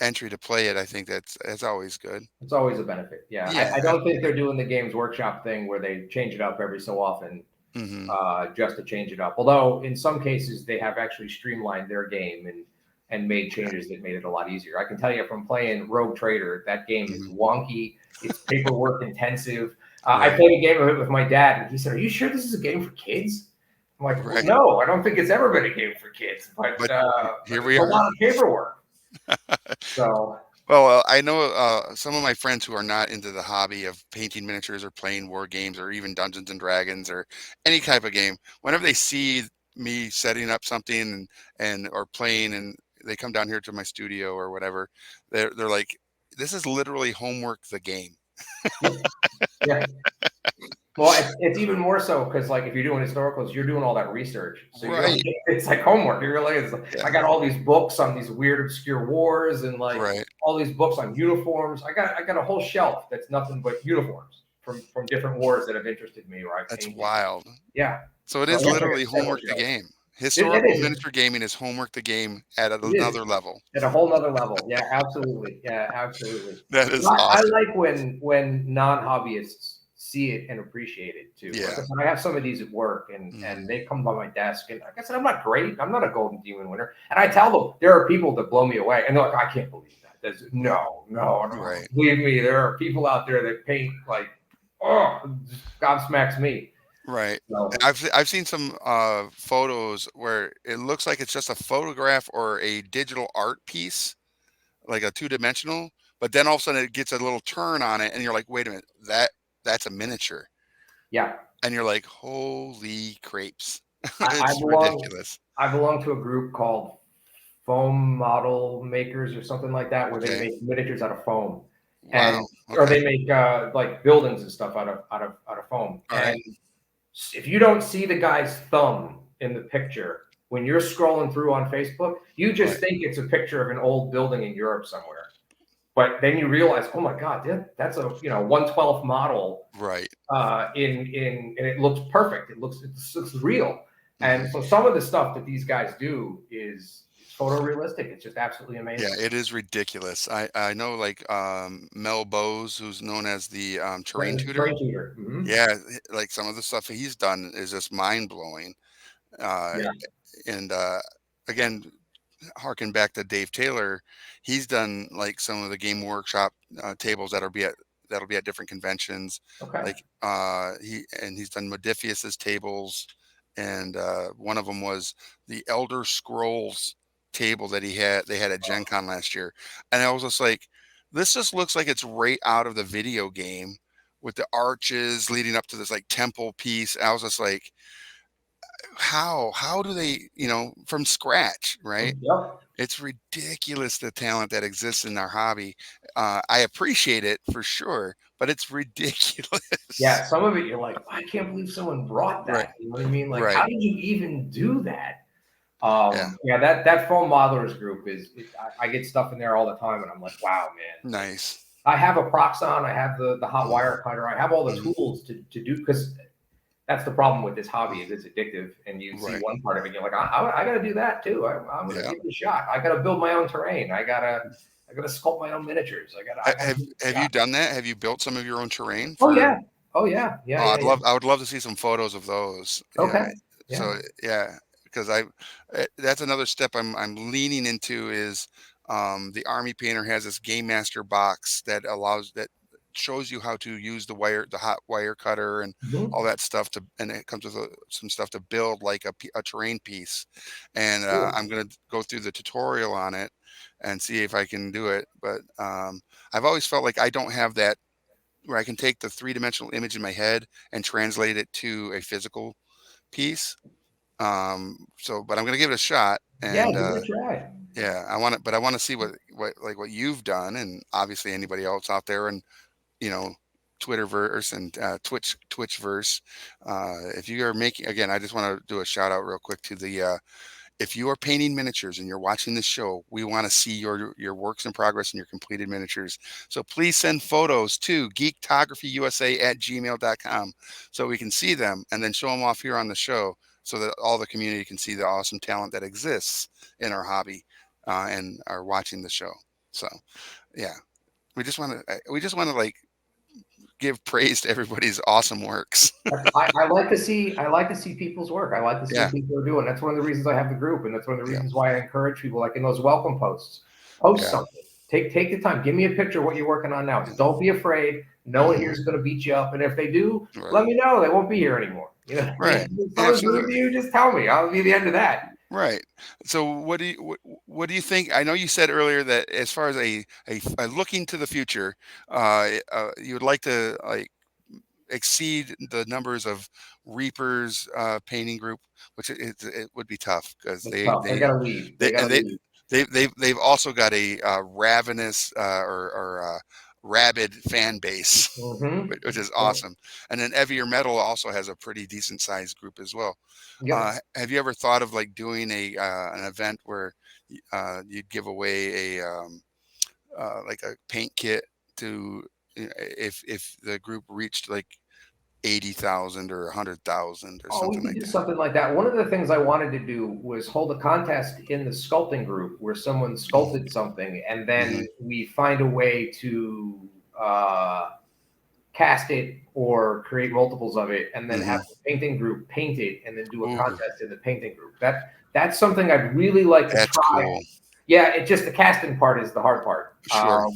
entry to play it, I think that's always good. it's always a benefit. Yeah, Yeah. I don't think they're doing the Games Workshop thing where they change it up every so often, Hmm. just to change it up. Although in some cases they have actually streamlined their game and made changes that made it a lot easier. I can tell you from playing Rogue Trader, that game is Hmm. wonky. It's paperwork intensive. I Right. played a game of it with my dad, and he said, "Are you sure this is a game for kids?" I'm like, well, Right. "No, I don't think it's ever been a game for kids, But but here it's we a are. lot of paperwork." So, Well, I know some of my friends who are not into the hobby of painting miniatures or playing war games or even Dungeons and Dragons or any type of game. Whenever they see me setting up something and or playing, and they come down here to my studio or whatever, they're like, "This is literally homework. The game." yeah, yeah. Well, it's even more so because, like, if you're doing historicals, you're doing all that research. So you're like, Right. it's like homework. It really is. I Yeah. got all these books on these weird, obscure wars, and like Right. all these books on uniforms. I got a whole shelf that's nothing but uniforms from different wars that have interested me, or I That's painted. wild. Yeah. So it So I is got like a literally special homework. The shelf. game. It Historical is. miniature gaming is homework the game at It is. another level. At a whole nother level. Yeah, absolutely. Yeah, absolutely. That is I awesome. like when non-hobbyists see it and appreciate it too. Like I Yeah. said, I have some of these at work, and Mhm. they come by my desk, and like I said, I'm not great. I'm not a golden demon winner, and I tell them there are people that blow me away, and they're like, I can't believe that. No, no, no. Right. Believe me, there are people out there that paint like, oh, just gobsmacks me. Right. So I've seen some photos where it looks like it's just a photograph or a digital art piece, like a two-dimensional, but then all of a sudden it gets a little turn on it and you're like, "Wait a minute, that's a miniature." yeah, And you're like, "Holy crapes." I It's belong. ridiculous. I belong to a group called foam model makers or something like that, where they Okay. make miniatures out of foam, Wow. and or Okay. they make like buildings and stuff out of foam. All right. And if you don't see the guy's thumb in the picture when you're scrolling through on Facebook, you just Right. think it's a picture of an old building in Europe somewhere. But then you realize, oh my God, that's a 1/12 model Right. and it looks perfect. It looks real. Mhm. And so some of the stuff that these guys do is photorealistic. It's just absolutely Yeah, amazing. it is ridiculous. I know like Mel Bowes, who's known as the Yeah, terrain the tutor. terrain tutor. Yeah, like some of the stuff he's done is just mind blowing. Uh, Yeah. and again, harken back to Dave Taylor, he's done like some of the game workshop tables that'll be at different conventions. Okay. Like he's done Modifius's tables, and one of them was the Elder Scrolls table that they had at Gen Con last year, and I was just like, this just looks like it's right out of the video game with the arches leading up to this like temple piece. I was just like, how do they, from scratch, right? Yep. It's ridiculous the talent that exists in our hobby. I appreciate it for sure, but it's Yeah. ridiculous. Some of it you're like, I can't believe someone brought Right, that. You know what I mean? Like, right. how did you even do that? Yeah, Yeah, that foam modelers group I get stuff in there all the time, and I'm like, wow, man. Like, nice. I have a Proxon, I have the hot Mhm, wire cutter, I have all the mhm. tools to do because that's the problem with this hobby is it's addictive, and you see Right. one part of it, and you're like, I got to do that too. I'm going to Yeah. give it a shot. I got to build my own terrain. I got to sculpt my own miniatures. I got to give it a Have you shot. done that? Have you built some of your own terrain Oh for? yeah, oh yeah, yeah, Oh, yeah, yeah. I would love to see some photos of those. Okay, Yeah. yeah. So yeah, because that's another step I'm leaning into is the Army Painter has this Game Master box that shows you how to use the hot wire cutter and Mhm. all that stuff and it comes with some stuff to build like a terrain piece. And Cool. I'm gonna go through the tutorial on it and see if I can do it. But I've always felt like I don't have that where I can take the three-dimensional image in my head and translate it to a physical piece. But I'm gonna give it a shot, Yeah, and give it a try. yeah, I want to see what you've done, and obviously anybody else out there, and you know, Twitterverse and Twitchverse. If you are making, again, I just want to do a shout out real quick to the if you are painting miniatures and you're watching this show, we want to see your works in progress and your completed miniatures. So please send photos to geektographyusa@gmail.com so we can see them and then show them off here on the show so that all the community can see the awesome talent that exists in our hobby and are watching the show. So yeah, we just want to like give praise to everybody's awesome works. I like to see people's work. I like to see Yeah, what people are doing. That's one of the reasons I have the group, and that's one of the yeah, reasons why I encourage people, like in those welcome posts, post yeah. something. Take the time. Give me a picture of what you're working on now. Just don't be afraid. No one here Hmm. is going to beat you up, and if they do, let Right, me know. They won't be here anymore. You know, right, if someone's rude to absolutely. you, just tell me. I'll be the end of that. Right. So what do you think? I know you said earlier that as far as a looking to the future, you would like to like exceed the numbers of Reapers painting group, which it would be tough because It's tough. They got to leave. They they got and to leave. they've also got a ravenous rabid fan base, Mm-hmm. which is Yep. awesome. And then Heavier Metal also has a pretty decent sized group as well. Yep. Have you ever thought of like doing a an event where you'd give away a like a paint kit to if the group reached like 80,000 or 100,000 or Oh, we something could like do that. something like that. One of the things I wanted to do was hold a contest in the sculpting group where someone sculpted something, and Mm-hmm. then we find a way to uh, cast it or create multiples of it, and then have Mm-hmm. the painting group paint it, and then do a Ooh, contest in the painting group. That's something I'd really like to that's try. cool. Yeah, it just the casting part is the hard part. Sure.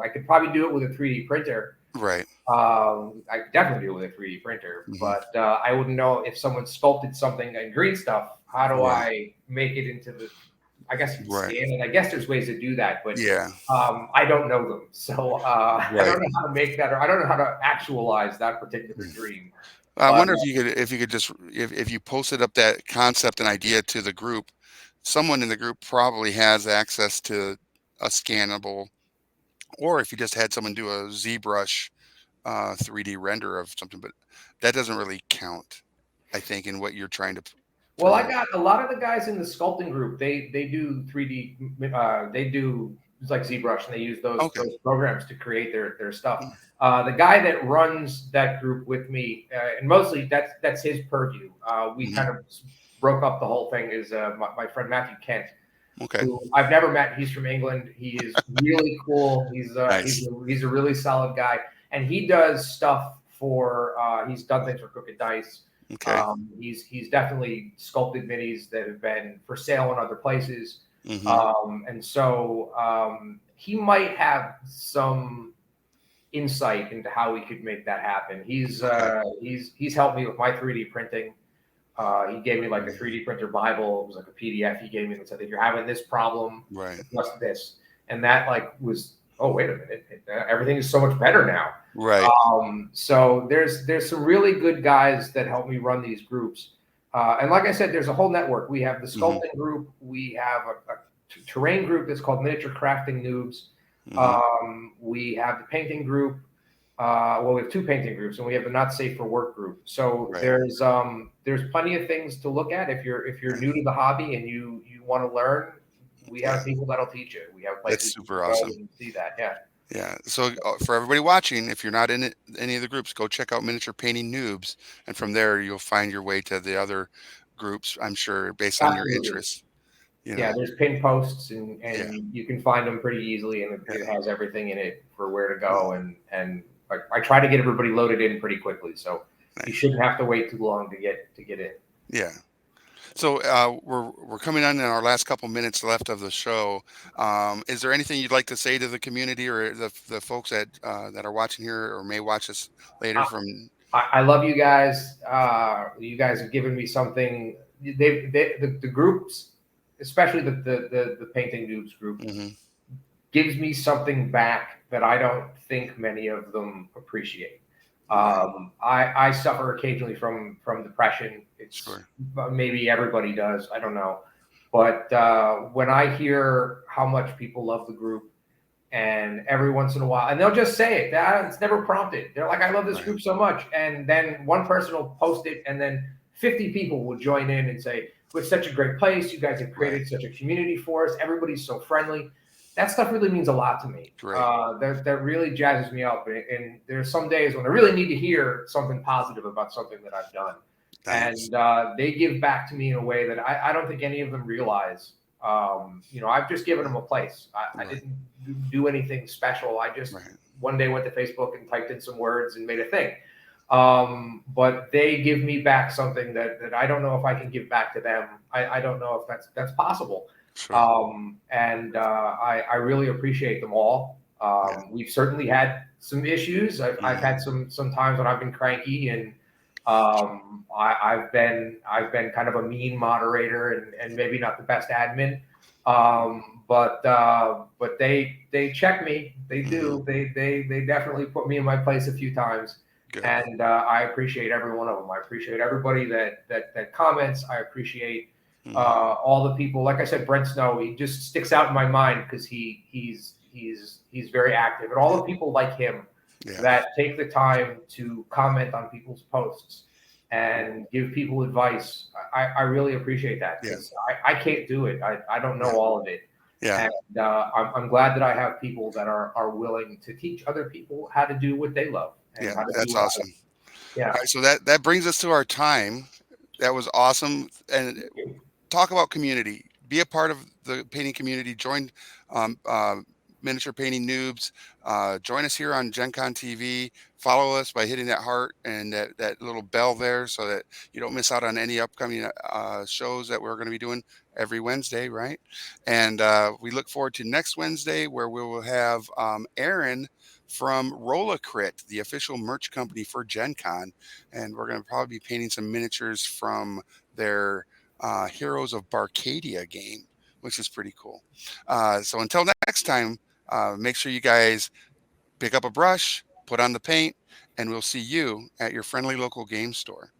I could probably do it with a 3D printer. Right. I could definitely do it with a 3D printer, Mm-hmm. but I wouldn't know if someone sculpted something in green stuff. How do Right. I make it into the? I guess you can Right. scan it. I guess there's ways to do that, but Yeah. I don't know them, so I Right. don't know how to make that, or I don't know how to actualize that particular dream. I But wonder if you could just if you posted up that concept and idea to the group, someone in the group probably has access to a scannable, or if you just had someone do a ZBrush 3D render of something, but that doesn't really count, I think, in what you're trying to well, I promote. got a lot of the guys in the sculpting group. They do 3D. They do it's like ZBrush, and they use Okay. those programs to create their stuff. Mm, The guy that runs that group with me, and mostly that's his purview. We mhm. kind of broke up the whole thing. Is my friend Matthew Kent, Okay. who I've never met. He's from England. He is really cool. Nice. He's a really solid guy, and he does stuff for. He's done things for Crooked Dice. Okay. He's definitely sculpted minis that have been for sale in other places, Hmm. and so he might have some insight into how we could make that happen. Okay. He's helped me with my 3D printing. He gave me like a Mhm. 3D printer Bible. It was like a PDF he gave me that said, if you're having this problem, Right. adjust this. And that like was, oh, wait a minute. Everything is so much better now. Right. So there's some really good guys that help me run these groups. And like I said, there's a whole network. We have the Hmm. sculpting group. We have a terrain group that's called Miniature Crafting Noobs. Hmm. We have the painting group. Well, we have two painting groups, and we have the not safe for work group. So Right. there's plenty of things to look at if you're Right. new to the hobby and you want to learn. We Yeah. have people that'll teach you. We have That's places you can super go awesome. and see that. Yeah. Yeah. So for everybody watching, if you're not in it, any of the groups, go check out Miniature Painting Noobs, and from there you'll find your way to the other groups. I'm sure based on your Absolutely. interests. You Yeah, know. there's pin posts Yeah. and you can find them pretty easily, and Yeah. it has everything in it for where to Yeah. go. And I try to get everybody loaded in pretty quickly, so you Nice. shouldn't have to wait too long to get in. Yeah. So we're coming on in our last couple minutes left of the show. Is there anything you'd like to say to the community or the folks that are watching here or may watch us later I, from? I love you guys. You guys have given me something. The groups, especially the painting noobs group, Hmm. gives me something back that I don't think many of them appreciate. Right. I suffer occasionally from depression. It's Sure. maybe everybody does. I don't know, but when I hear how much people love the group, and every once in a while, and they'll just say it. It's never prompted. They're like, "I love this Right. group so much," and then one person will post it, and then 50 people will join in and say, "It's such a great place. You guys have Right. created such a community for us. Everybody's so friendly." That stuff really means a lot to me. Great. That really jazzes me up. And there's some days when I really need to hear something positive about something that I've done, Nice. and they give back to me in a way that I don't think any of them realize. I've just given them a place. I Right. didn't do anything special. I just Right. one day went to Facebook and typed in some words and made a thing. But they give me back something that I don't know if I can give back to them. I don't know if that's possible. Sure. I really appreciate them all. Yeah. We've certainly had some issues. I've Hmm. had some times when I've been cranky, and I've been kind of a mean moderator and maybe not the best admin. But they check me. They Hmm. do. They definitely put me in my place a few times, Good. and I appreciate every one of them. I appreciate everybody that comments. I appreciate Hmm. all the people. Like I said, Brent Snow. He just sticks out in my mind because he's very active, and all the people like him Yeah. that take the time to comment on people's posts and give people advice. I really appreciate that Yeah. because I can't do it. I don't know Yeah. all of it. Yeah. And I'm glad that I have people that are willing to teach other people how to do what they love and Yeah. how to do That's what I love. awesome. Yeah. All right, so that brings us to our time. That was awesome, and talk about community. Be a part of the painting community. Join um, uh, Miniature Painting Noobs. Join us here on Gen Con TV. Follow us by hitting that heart and that little bell there so that you don't miss out on any upcoming shows that we're going to be doing every Wednesday, right? And we look forward to next Wednesday where we will have Aaron from Rolacrit, the official merch company for Gen Con. And we're going to probably be painting some miniatures from their Heroes of Barcadia game, which is pretty cool. So until next time, make sure you guys pick up a brush, put on the paint, and we'll see you at your friendly local game store.